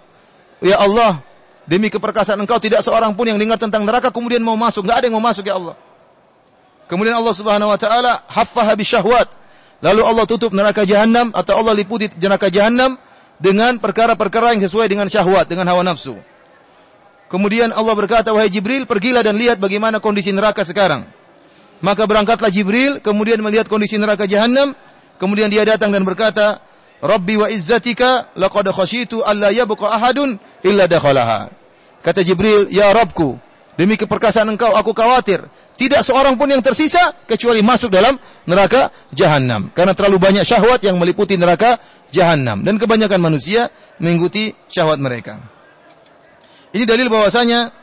[SPEAKER 2] Ya Allah, Demi keperkasaan Engkau tidak seorang pun yang dengar tentang neraka kemudian mau masuk. Enggak ada yang mau masuk ya Allah. Kemudian Allah Subhanahu wa taala haffaha bisyahwat. Lalu Allah tutup neraka jahanam atau Allah liputi neraka jahanam dengan perkara-perkara yang sesuai dengan syahwat, dengan hawa nafsu. Kemudian Allah berkata, wahai Jibril, pergilah dan lihat bagaimana kondisi neraka sekarang. Maka berangkatlah Jibril, kemudian melihat kondisi neraka jahanam. Kemudian dia datang dan berkata, Rabbi wa izzatika laqad khasyitu alla yabqa ahadun illa dakhalaha. Kata Jibril, ya Rabbku, demi keperkasaan Engkau aku khawatir tidak seorang pun yang tersisa kecuali masuk dalam neraka jahanam. Karena terlalu banyak syahwat yang meliputi neraka jahanam dan kebanyakan manusia mengikuti syahwat mereka. Ini dalil bahwasanya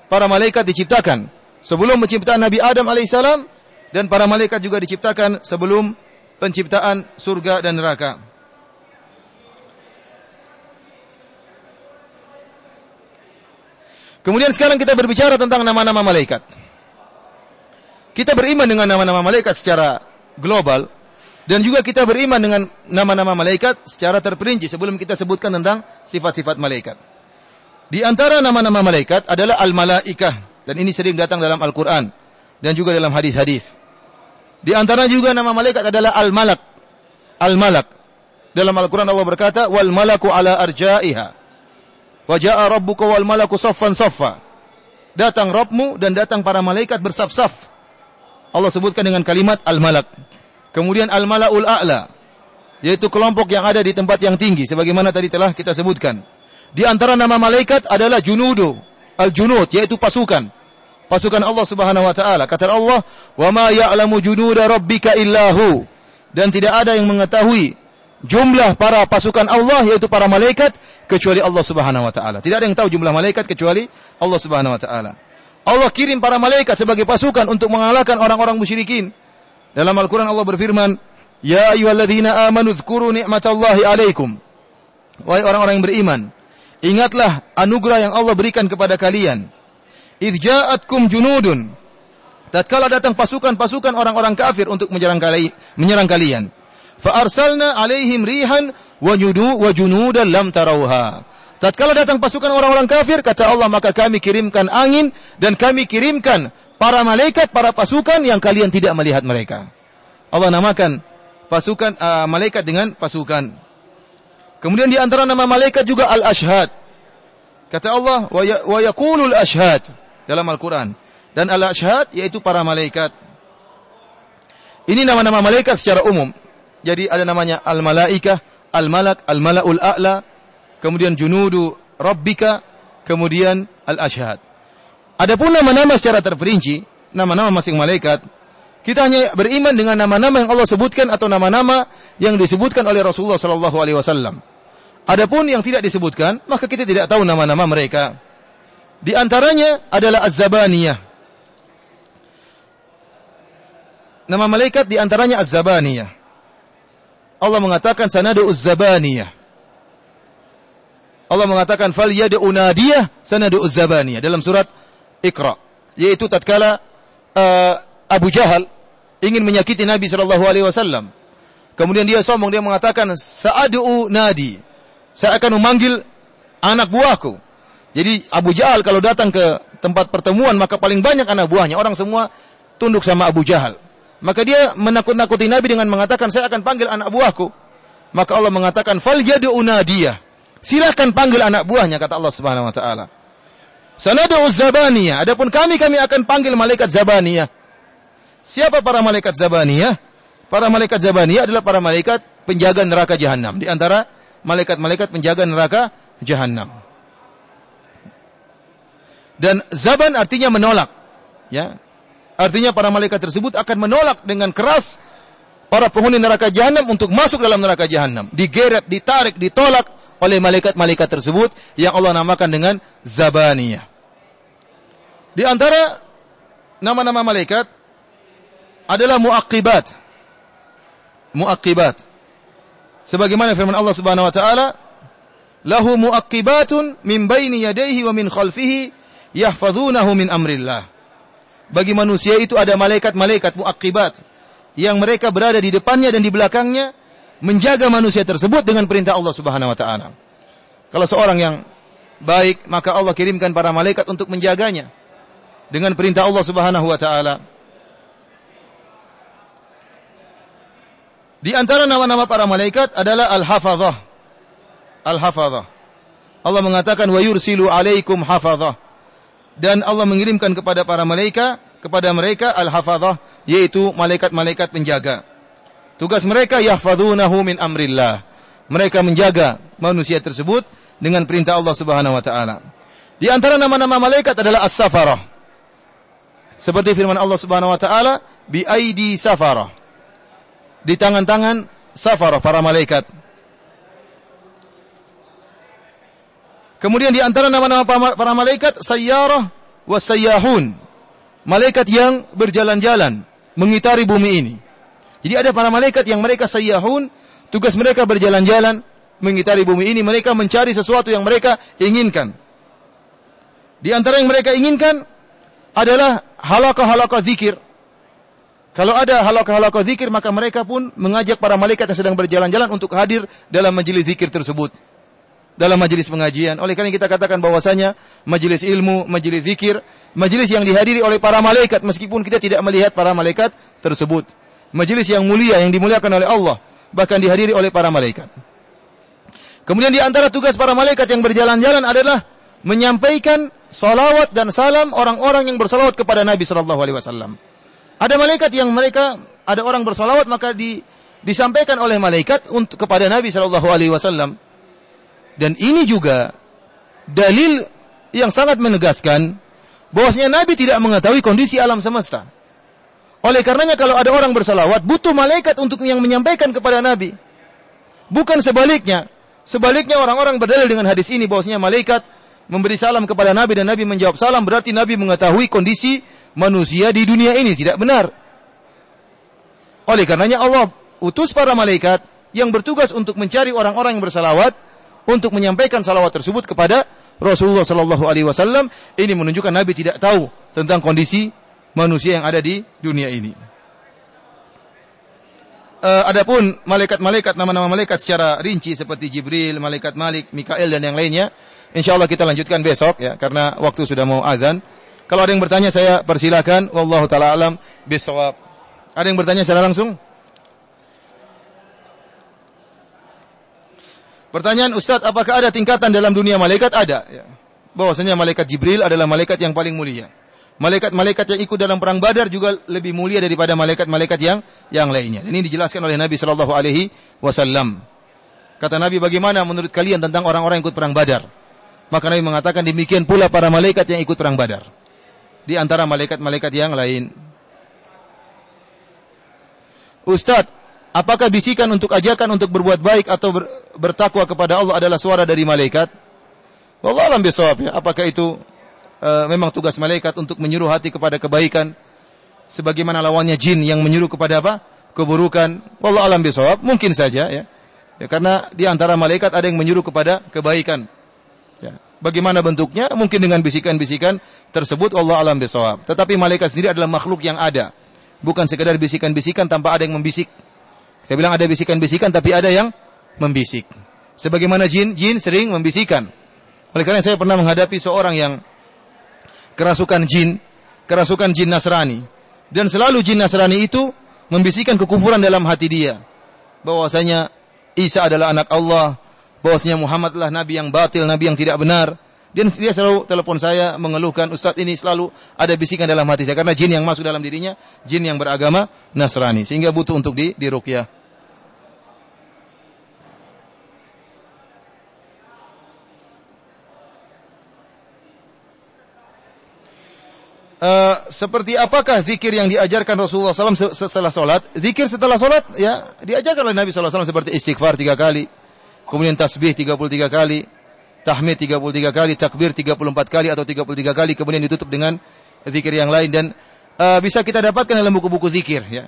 [SPEAKER 2] para malaikat diciptakan sebelum penciptaan Nabi Adam alaihissalam dan para malaikat juga diciptakan sebelum penciptaan surga dan neraka. Kemudian sekarang kita berbicara tentang nama-nama malaikat. Kita beriman dengan nama-nama malaikat secara global dan juga kita beriman dengan nama-nama malaikat secara terperinci sebelum kita sebutkan tentang sifat-sifat malaikat. Di antara nama-nama malaikat adalah al-malaikah dan ini sering datang dalam Al-Qur'an dan juga dalam hadis-hadis. Di antara juga nama malaikat adalah al-malak. Al-malak. Dalam Al-Qur'an Allah berkata, "Wal malaku ala arja'iha." Wa jaa rabbuka wal malaku saffan saffa. Datang Rabbmu dan datang para malaikat bersaf-saf. Allah sebutkan dengan kalimat al-malak. Kemudian al-malaul a'la, yaitu kelompok yang ada di tempat yang tinggi sebagaimana tadi telah kita sebutkan. Di antara nama malaikat adalah junudu, al-junud, yaitu pasukan. Pasukan Allah Subhanahu wa taala. Kata Allah, "Wa ma ya'lamu junuda rabbika illahu." Dan tidak ada yang mengetahui jumlah para pasukan Allah yaitu para malaikat kecuali Allah Subhanahu wa taala. Tidak ada yang tahu jumlah malaikat kecuali Allah Subhanahu wa taala. Allah kirim para malaikat sebagai pasukan untuk mengalahkan orang-orang musyrikin. Dalam Al-Qur'an Allah berfirman, "Ya ayyuhalladzina amanu dzkuru ni'matallahi 'alaikum." Wahai orang-orang yang beriman, ingatlah anugerah yang Allah berikan kepada kalian. "Idz ja'atkum junudun." Tatkala datang pasukan-pasukan orang-orang kafir untuk menyerang kalian. Fa'arsalna alaihim rihan wa junudan lam tarauha. Tatkala datang pasukan orang-orang kafir, kata Allah, maka kami kirimkan angin dan kami kirimkan para malaikat, para pasukan yang kalian tidak melihat mereka. Allah namakan pasukan malaikat dengan pasukan. Kemudian di antara nama malaikat juga al-ashhad. Kata Allah, wa yaqulul ashhad dalam Al-Qur'an. Dan al-ashhad yaitu para malaikat. Ini nama-nama malaikat secara umum. Jadi ada namanya al-malaikah, al-malak, al-malaul a'la, kemudian junudu rabbika, kemudian al-ashhad. Adapun nama-nama secara terperinci, nama-nama masing malaikat, kita hanya beriman dengan nama-nama yang Allah sebutkan atau nama-nama yang disebutkan oleh Rasulullah sallallahu alaihi wasallam. Adapun yang tidak disebutkan, maka kita tidak tahu nama-nama mereka. Di antaranya adalah az-zabaniyah. Nama malaikat di antaranya az-zabaniyah. Allah mengatakan sanadu az-zabaniyah. Allah mengatakan fal yad'u nadiyah sanadu az-zabaniyah dalam surat Iqra, yaitu tatkala Abu Jahal ingin menyakiti Nabi sallallahu alaihi wasallam. Kemudian dia sombong, dia mengatakan sa'adu nadi. Saya akan memanggil anak buahku. Jadi Abu Jahal kalau datang ke tempat pertemuan maka paling banyak anak buahnya. Orang semua tunduk sama Abu Jahal. Maka dia menakut-nakuti Nabi dengan mengatakan, saya akan panggil anak buahku. Maka Allah mengatakan, fal yad'u nadiyah. Silakan panggil anak buahnya, kata Allah Subhanahu wa taala. Sanadu zabaniyah. Adapun kami akan panggil malaikat zabaniyah. Siapa para malaikat zabaniyah? Para malaikat zabaniyah adalah para malaikat penjaga neraka jahanam. Di antara malaikat-malaikat penjaga neraka jahanam. Dan zaban artinya menolak, ya. Artinya para malaikat tersebut akan menolak dengan keras para penghuni neraka jahanam untuk masuk dalam neraka jahanam. Digeret, ditarik, ditolak oleh malaikat-malaikat tersebut yang Allah namakan dengan zabaniyah. Di antara nama-nama malaikat adalah mu'aqibat. Mu'aqibat. Sebagaimana firman Allah Subhanahu wa taala, "Lahu mu'aqibatun min baini yadayhi wa min khalfihi yahfazunahu min amrillah." Bagi manusia itu ada malaikat-malaikat mu'aqibat yang mereka berada di depannya dan di belakangnya menjaga manusia tersebut dengan perintah Allah Subhanahu wa taala. Kalau seorang yang baik, maka Allah kirimkan para malaikat untuk menjaganya dengan perintah Allah Subhanahu wa taala. Di antara nama-nama para malaikat adalah Al-Hafazah. Al-Hafazah. Allah mengatakan wa yursilu alaikum hafazah. Dan Allah mengirimkan kepada mereka Al-Hafazah, yaitu malaikat-malaikat penjaga. Tugas mereka yahfazunahu min amrillah. Mereka menjaga manusia tersebut dengan perintah Allah Subhanahu wa taala. Di antara nama-nama malaikat adalah As-Safarah. Seperti firman Allah Subhanahu wa taala, bi aidi safarah. Di tangan-tangan safarah para malaikat. Kemudian di antara nama-nama para malaikat Sayyarah was Sayyahun. Malaikat yang berjalan-jalan mengitari bumi ini. Jadi ada para malaikat yang mereka Sayyahun, tugas mereka berjalan-jalan mengitari bumi ini, mereka mencari sesuatu yang mereka inginkan. Di antara yang mereka inginkan adalah halaqah-halaqah zikir. Kalau ada halaqah-halaqah zikir, maka mereka pun mengajak para malaikat yang sedang berjalan-jalan untuk hadir dalam majelis zikir tersebut. Dalam majelis pengajian. Oleh karena kita katakan bahwasanya majelis ilmu, majelis zikir, majelis yang dihadiri oleh para malaikat meskipun kita tidak melihat para malaikat tersebut. Majelis yang mulia yang dimuliakan oleh Allah, bahkan dihadiri oleh para malaikat. Kemudian di antara tugas para malaikat yang berjalan-jalan adalah menyampaikan salawat dan salam orang-orang yang bersalawat kepada Nabi sallallahu alaihi wasallam. Ada malaikat yang ada orang bersalawat maka disampaikan oleh malaikat untuk kepada Nabi sallallahu alaihi wasallam. Dan ini juga dalil yang sangat menegaskan bahwasanya Nabi tidak mengetahui kondisi alam semesta. Oleh karenanya kalau ada orang bersalawat, butuh malaikat untuk yang menyampaikan kepada Nabi. Bukan sebaliknya. Sebaliknya orang-orang berdalil dengan hadis ini bahwasanya malaikat memberi salam kepada Nabi dan Nabi menjawab salam, berarti Nabi mengetahui kondisi manusia di dunia ini. Tidak benar. Oleh karenanya Allah utus para malaikat yang bertugas untuk mencari orang-orang yang bersalawat, untuk menyampaikan salawat tersebut kepada Rasulullah sallallahu alaihi wasallam. Ini menunjukkan Nabi tidak tahu tentang kondisi manusia yang ada di dunia ini. Adapun malaikat-malaikat, nama-nama malaikat secara rinci seperti Jibril, malaikat Malik, Mikail dan yang lainnya, insyaallah kita lanjutkan besok ya, karena waktu sudah mau azan. Kalau ada yang bertanya saya persilakan, wallahu taala alam bisawab. Ada yang bertanya secara langsung? Pertanyaan, Ustaz, apakah ada tingkatan dalam dunia malaikat? Ada. Ya. Bahwasanya malaikat Jibril adalah malaikat yang paling mulia. Malaikat-malaikat yang ikut dalam perang Badar juga lebih mulia daripada malaikat-malaikat yang lainnya. Ini dijelaskan oleh Nabi sallallahu alaihi wasallam. Kata Nabi, bagaimana menurut kalian tentang orang-orang yang ikut perang Badar? Maka Nabi mengatakan demikian pula para malaikat yang ikut perang Badar. Di antara malaikat-malaikat yang lain. Ustaz, apakah bisikan untuk ajakan untuk berbuat baik atau bertakwa kepada Allah adalah suara dari malaikat? Wallahu a'lam bishawab ya. Apakah itu memang tugas malaikat untuk menyuruh hati kepada kebaikan sebagaimana lawannya jin yang menyuruh kepada apa? Keburukan. Wallahu a'lam bishawab. Mungkin saja ya. Ya, karena di antara malaikat ada yang menyuruh kepada kebaikan. Ya. Bagaimana bentuknya? Mungkin dengan bisikan-bisikan tersebut, wallahu a'lam bishawab. Tetapi malaikat sendiri adalah makhluk yang ada. Bukan sekedar bisikan-bisikan tanpa ada yang membisik. Saya bilang ada bisikan-bisikan tapi ada yang membisik. Sebagaimana jin sering membisikkan. Oleh karena saya pernah menghadapi seorang yang kerasukan jin Nasrani. Dan selalu jin Nasrani itu membisikkan kekufuran dalam hati dia. Bahwasanya Isa adalah anak Allah, bahwasanya Muhammad adalah nabi yang batil, nabi yang tidak benar. Dan dia selalu telepon saya mengeluhkan, Ustaz, ini selalu ada bisikan dalam hati saya karena jin yang masuk dalam dirinya jin yang beragama Nasrani, sehingga butuh untuk diruqyah. Seperti apakah zikir yang diajarkan Rasulullah SAW setelah solat? Zikir setelah solat ya diajarkan oleh Nabi SAW seperti istighfar 3 kali, kemudian tasbih 33 kali, tahmid 33 kali, takbir 34 kali atau 33 kali, kemudian ditutup dengan zikir yang lain. Dan bisa kita dapatkan dalam buku-buku zikir ya.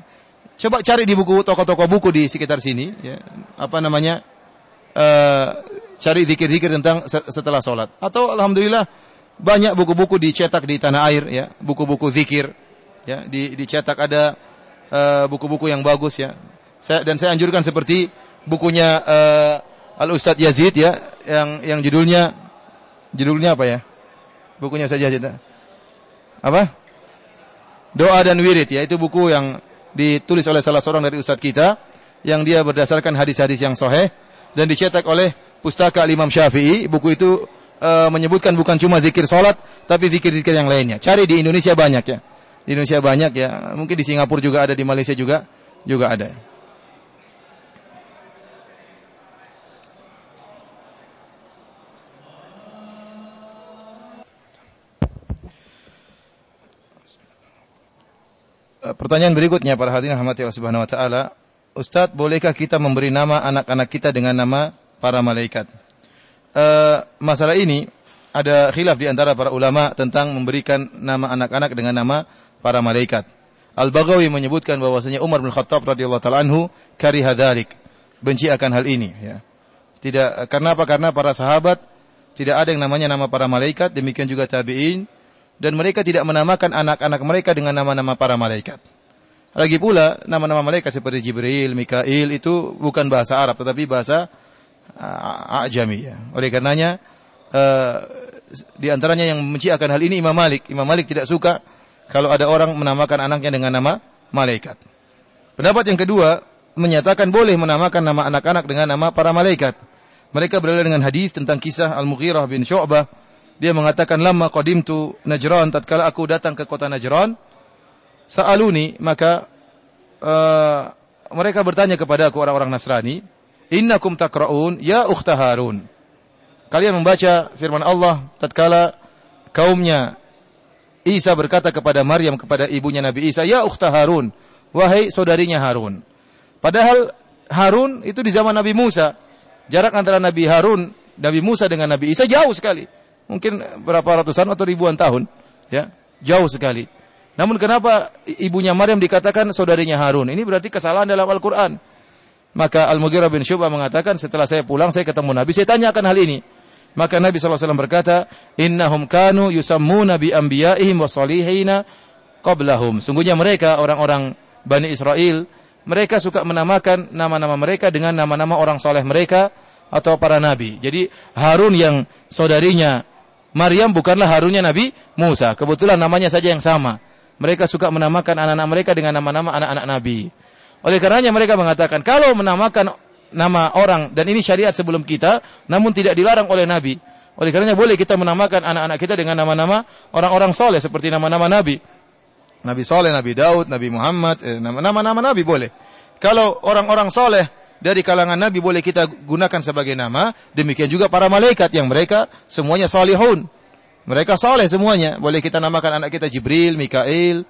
[SPEAKER 2] Coba cari di buku toko-toko buku di sekitar sini ya. Cari zikir-zikir tentang setelah solat. Atau alhamdulillah banyak buku-buku dicetak di tanah air ya, buku-buku zikir ya, dicetak ada buku-buku yang bagus ya. Saya anjurkan seperti bukunya Al Ustadz Yazid ya, yang judulnya Judulnya apa ya? Bukunya saja kita. Apa? Doa dan Wirid, ya, itu buku yang ditulis oleh salah seorang dari ustadz kita yang dia berdasarkan hadis-hadis yang sahih dan dicetak oleh Pustaka Imam Syafi'i. Buku itu menyebutkan bukan cuma zikir salat tapi zikir-zikir yang lainnya. Cari di Indonesia banyak ya. Di Indonesia banyak ya. Mungkin di Singapura juga ada, di Malaysia juga ada. Pertanyaan berikutnya para hadirin rahmati Allah Subhanahu wa taala, Ustaz, bolehkah kita memberi nama anak-anak kita dengan nama para malaikat? Masalah ini ada khilaf di antara para ulama tentang memberikan nama anak-anak dengan nama para malaikat. Al-Baghawi menyebutkan bahwasanya Umar bin Khattab radhiyallahu taala anhu kariha dzalik, benci akan hal ini ya. Tidak, karena apa? Karena para sahabat tidak ada yang namanya nama para malaikat, demikian juga tabi'in. Dan mereka tidak menamakan anak-anak mereka dengan nama-nama para malaikat. Lagi pula, nama-nama malaikat seperti Jibril, Mikail, itu bukan bahasa Arab, tetapi bahasa A'jami. Ya. Oleh karenanya, di antaranya yang membenci akan hal ini Imam Malik. Imam Malik tidak suka kalau ada orang menamakan anaknya dengan nama malaikat. Pendapat yang kedua, menyatakan boleh menamakan nama anak-anak dengan nama para malaikat. Mereka berdalil dengan hadis tentang kisah Al-Mughirah bin Syu'bah. Dia mengatakan, lamma qadimtu Najran, tatkala aku datang ke kota Najran, sa'aluni, maka mereka bertanya kepada aku, orang-orang Nasrani, innakum taqra'un ya ukhta Harun. Kalian membaca firman Allah tatkala kaumnya Isa berkata kepada Maryam, kepada ibunya Nabi Isa, ya ukhta Harun, wahai saudarinya Harun. Padahal Harun itu di zaman Nabi Musa. Jarak antara Nabi Harun, Nabi Musa dengan Nabi Isa jauh sekali. Mungkin berapa ratusan atau ribuan tahun, ya, jauh sekali. Namun kenapa ibunya Maryam dikatakan saudarinya Harun? Ini berarti kesalahan dalam Al-Quran. Maka Al-Mughirah bin Syu'bah mengatakan, setelah saya pulang, saya ketemu Nabi, saya tanyakan hal ini. Maka Nabi SAW berkata, innahum kanu yusammuna bi anbiya'ihim wa salihina qablahum. Sungguhnya mereka, orang-orang Bani Israel, mereka suka menamakan nama-nama mereka dengan nama-nama orang soleh mereka atau para nabi. Jadi Harun yang saudarinya Maryam bukanlah Harunnya Nabi Musa. Kebetulan namanya saja yang sama. Mereka suka menamakan anak-anak mereka dengan nama-nama anak-anak Nabi. Oleh karenanya mereka mengatakan, kalau menamakan nama orang, dan ini syariat sebelum kita, namun tidak dilarang oleh Nabi. Oleh karenanya boleh kita menamakan anak-anak kita dengan nama-nama orang-orang soleh, seperti nama-nama Nabi. Nabi Soleh, Nabi Daud, Nabi Muhammad, nama-nama Nabi boleh. Kalau orang-orang soleh dari kalangan Nabi boleh kita gunakan sebagai nama, demikian juga para malaikat yang mereka semuanya salihun. Mereka saleh semuanya. Boleh kita namakan anak kita Jibril, Mikail,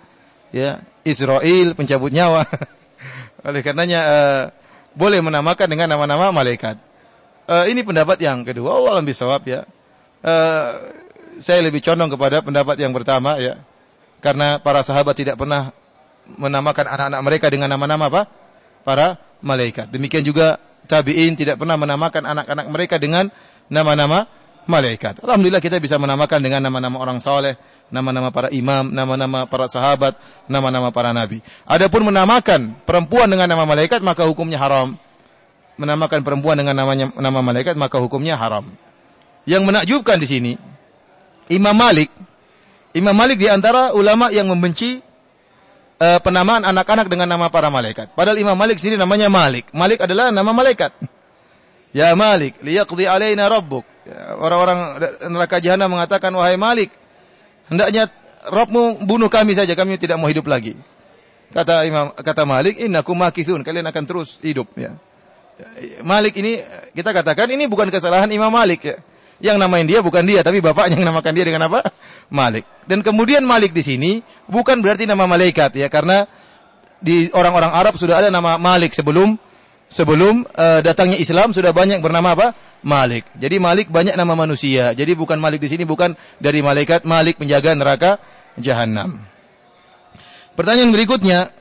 [SPEAKER 2] ya, Israel, pencabut nyawa. Oleh karenanya boleh menamakan dengan nama-nama malaikat. Ini pendapat yang kedua. Wallahu a'lam bishawab ya. Saya lebih condong kepada pendapat yang pertama ya. Karena para sahabat tidak pernah menamakan anak-anak mereka dengan nama-nama apa? Para malaikat. Demikian juga tabi'in tidak pernah menamakan anak-anak mereka dengan nama-nama malaikat. Alhamdulillah kita bisa menamakan dengan nama-nama orang saleh, nama-nama para imam, nama-nama para sahabat, nama-nama para nabi. Adapun menamakan perempuan dengan nama malaikat maka hukumnya haram. Menamakan perempuan dengan nama malaikat maka hukumnya haram. Yang menakjubkan di sini, Imam Malik di antara ulama yang membenci penamaan anak-anak dengan nama para malaikat. Padahal Imam Malik sendiri namanya Malik. Malik adalah nama malaikat. Ya Malik, liyaqdi alaina rabbuk. Ya, orang-orang neraka jahanam mengatakan, wahai Malik, hendaknya Rabbmu bunuh kami saja, kami tidak mau hidup lagi. Kata Malik, innakum makithun, kalian akan terus hidup. Ya. Malik ini kita katakan ini bukan kesalahan Imam Malik. Ya. Yang namain dia bukan dia, tapi bapaknya yang namakan dia dengan apa? Malik. Dan kemudian Malik di sini bukan berarti nama malaikat ya, karena di orang-orang Arab sudah ada nama Malik sebelum datangnya Islam sudah banyak bernama apa? Malik. Jadi Malik banyak nama manusia. Jadi bukan Malik di sini bukan dari malaikat, Malik penjaga neraka jahanam. Pertanyaan berikutnya,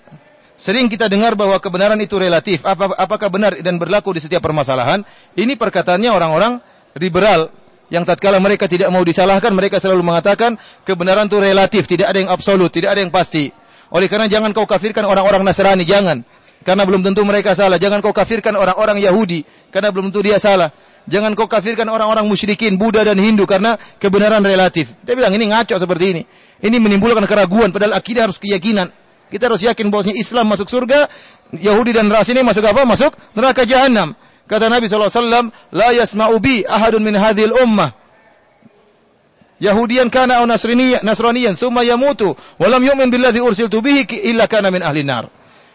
[SPEAKER 2] sering kita dengar bahwa kebenaran itu relatif. Apakah benar dan berlaku di setiap permasalahan? Ini perkataannya orang-orang liberal yang tatkala mereka tidak mau disalahkan, mereka selalu mengatakan kebenaran itu relatif, tidak ada yang absolut, tidak ada yang pasti. Oleh karena jangan kau kafirkan orang-orang Nasrani, jangan. karena belum tentu mereka salah. Jangan kau kafirkan orang-orang Yahudi karena belum tentu dia salah. Jangan kau kafirkan orang-orang musyrikin, Buddha dan Hindu karena kebenaran relatif. Kita bilang ini ngaco seperti ini. Ini menimbulkan keraguan, padahal akidah harus keyakinan. Kita harus yakin bahwasanya Islam masuk surga, Yahudi dan ras ini masuk apa? Masuk neraka jahanam. Kata Nabi SAW, la yasma'u bi ahadun min hadhil ummah. Yahudiyan kana aw nasraniyan thumma yamutu wa lam yu'min billadhi ursiltu bihi illa kana min ahli nar.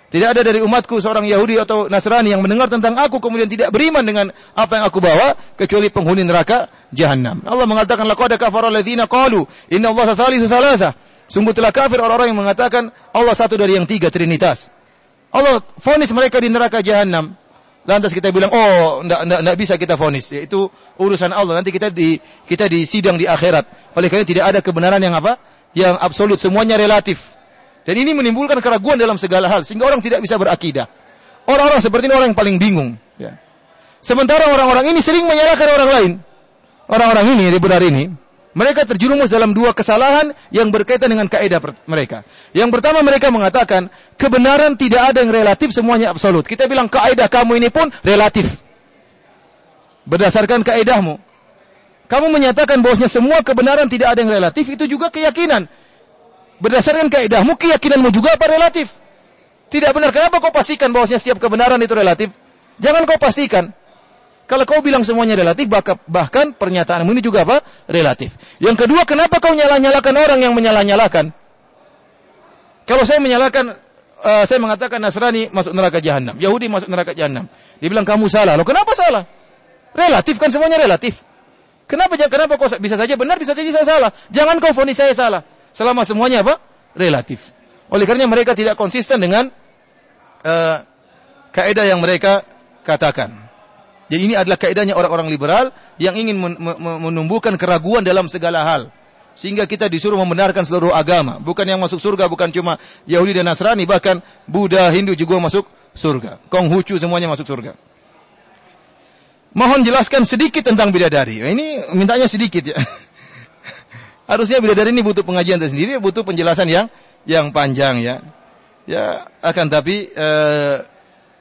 [SPEAKER 2] Tidak ada dari umatku seorang Yahudi atau Nasrani yang mendengar tentang aku kemudian tidak beriman dengan apa yang aku bawa kecuali penghuni neraka jahanam. Allah mengatakan laqad kafara alladziina qalu inna Allaha tsalitsu tsalatsa. Sungguh telah kafir orang-orang yang mengatakan Allah satu dari yang tiga, Trinitas. Allah vonis mereka di neraka jahanam. Lantas kita bilang, oh, enggak bisa kita vonis. Itu urusan Allah. Nanti kita di sidang di akhirat. Oleh karena tidak ada kebenaran yang apa? Yang absolut, semuanya relatif. Dan ini menimbulkan keraguan dalam segala hal sehingga orang tidak bisa berakidah. Orang-orang seperti ini orang yang paling bingung, ya. Sementara orang-orang ini sering menyalahkan orang lain. Orang-orang ini benar ini, mereka terjerumus dalam dua kesalahan yang berkaitan dengan kaidah mereka. Yang pertama mereka mengatakan kebenaran tidak ada yang relatif, semuanya absolut. Kita bilang kaidah kamu ini pun relatif. Berdasarkan kaidahmu. Kamu menyatakan bahwasanya semua kebenaran tidak ada yang relatif, itu juga keyakinan. Berdasarkan kaidahmu, keyakinanmu juga apa relatif? Tidak benar. Kenapa kau pastikan bahwasanya setiap kebenaran itu relatif? Jangan kau pastikan. Kalau kau bilang semuanya relatif, bahkan pernyataanmu ini juga apa? Relatif. Yang kedua, kenapa kau nyalah-nyalakan orang yang menyalah-nyalakan? Kalau saya menyalahkan, saya mengatakan Nasrani masuk neraka jahanam, Yahudi masuk neraka jahanam. Dia bilang kamu salah. Loh, kenapa salah? Relatif kan, semuanya relatif. Kenapa kau bisa saja benar, bisa jadi saya salah? Jangan kau vonis saya salah. Selama semuanya apa? Relatif. Oleh karena mereka tidak konsisten dengan kaidah yang mereka katakan. Jadi ini adalah kaidahnya orang-orang liberal yang ingin menumbuhkan keraguan dalam segala hal. Sehingga kita disuruh membenarkan seluruh agama. Bukan yang masuk surga, bukan cuma Yahudi dan Nasrani, bahkan Buddha, Hindu juga masuk surga. Konghucu semuanya masuk surga. Mohon jelaskan sedikit tentang bidadari. Ini mintanya sedikit ya. Harusnya bidadari ini butuh pengajian tersendiri, butuh penjelasan yang panjang ya. Ya, akan tapi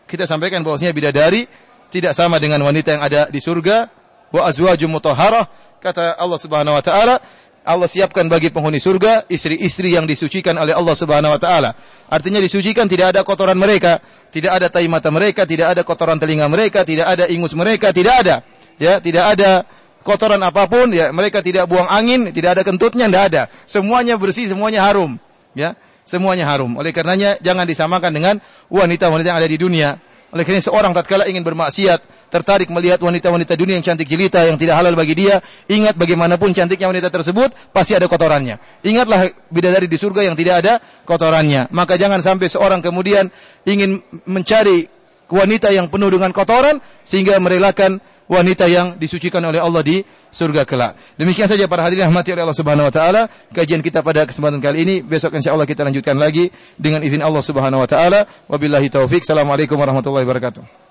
[SPEAKER 2] kita sampaikan bahwasanya bidadari tidak sama dengan wanita yang ada di surga. Wa azwajum mutahharah, kata Allah Subhanahu wa taala, Allah siapkan bagi penghuni surga istri-istri yang disucikan oleh Allah Subhanahu wa taala. Artinya disucikan, tidak ada kotoran mereka, tidak ada tai mata mereka, tidak ada kotoran telinga mereka, tidak ada ingus mereka, tidak ada. Ya, tidak ada kotoran apapun, ya, mereka tidak buang angin, tidak ada kentutnya, tidak ada. Semuanya bersih, semuanya harum, ya, semuanya harum. Oleh karenanya jangan disamakan dengan wanita-wanita yang ada di dunia. Oleh karena seorang tatkala ingin bermaksiat, tertarik melihat wanita-wanita dunia yang cantik jelita, yang tidak halal bagi dia, ingat bagaimanapun cantiknya wanita tersebut, pasti ada kotorannya. Ingatlah bidadari di surga yang tidak ada kotorannya. Maka jangan sampai seorang kemudian ingin mencari wanita yang penuh dengan kotoran sehingga merelakan wanita yang disucikan oleh Allah di surga kelak. Demikian saja para hadirin rahmati oleh Allah Subhanahu wa taala, kajian kita pada kesempatan kali ini. Besok insyaallah kita lanjutkan lagi dengan izin Allah Subhanahu wa taala. Wabillahi taufik. Assalamualaikum warahmatullahi wabarakatuh.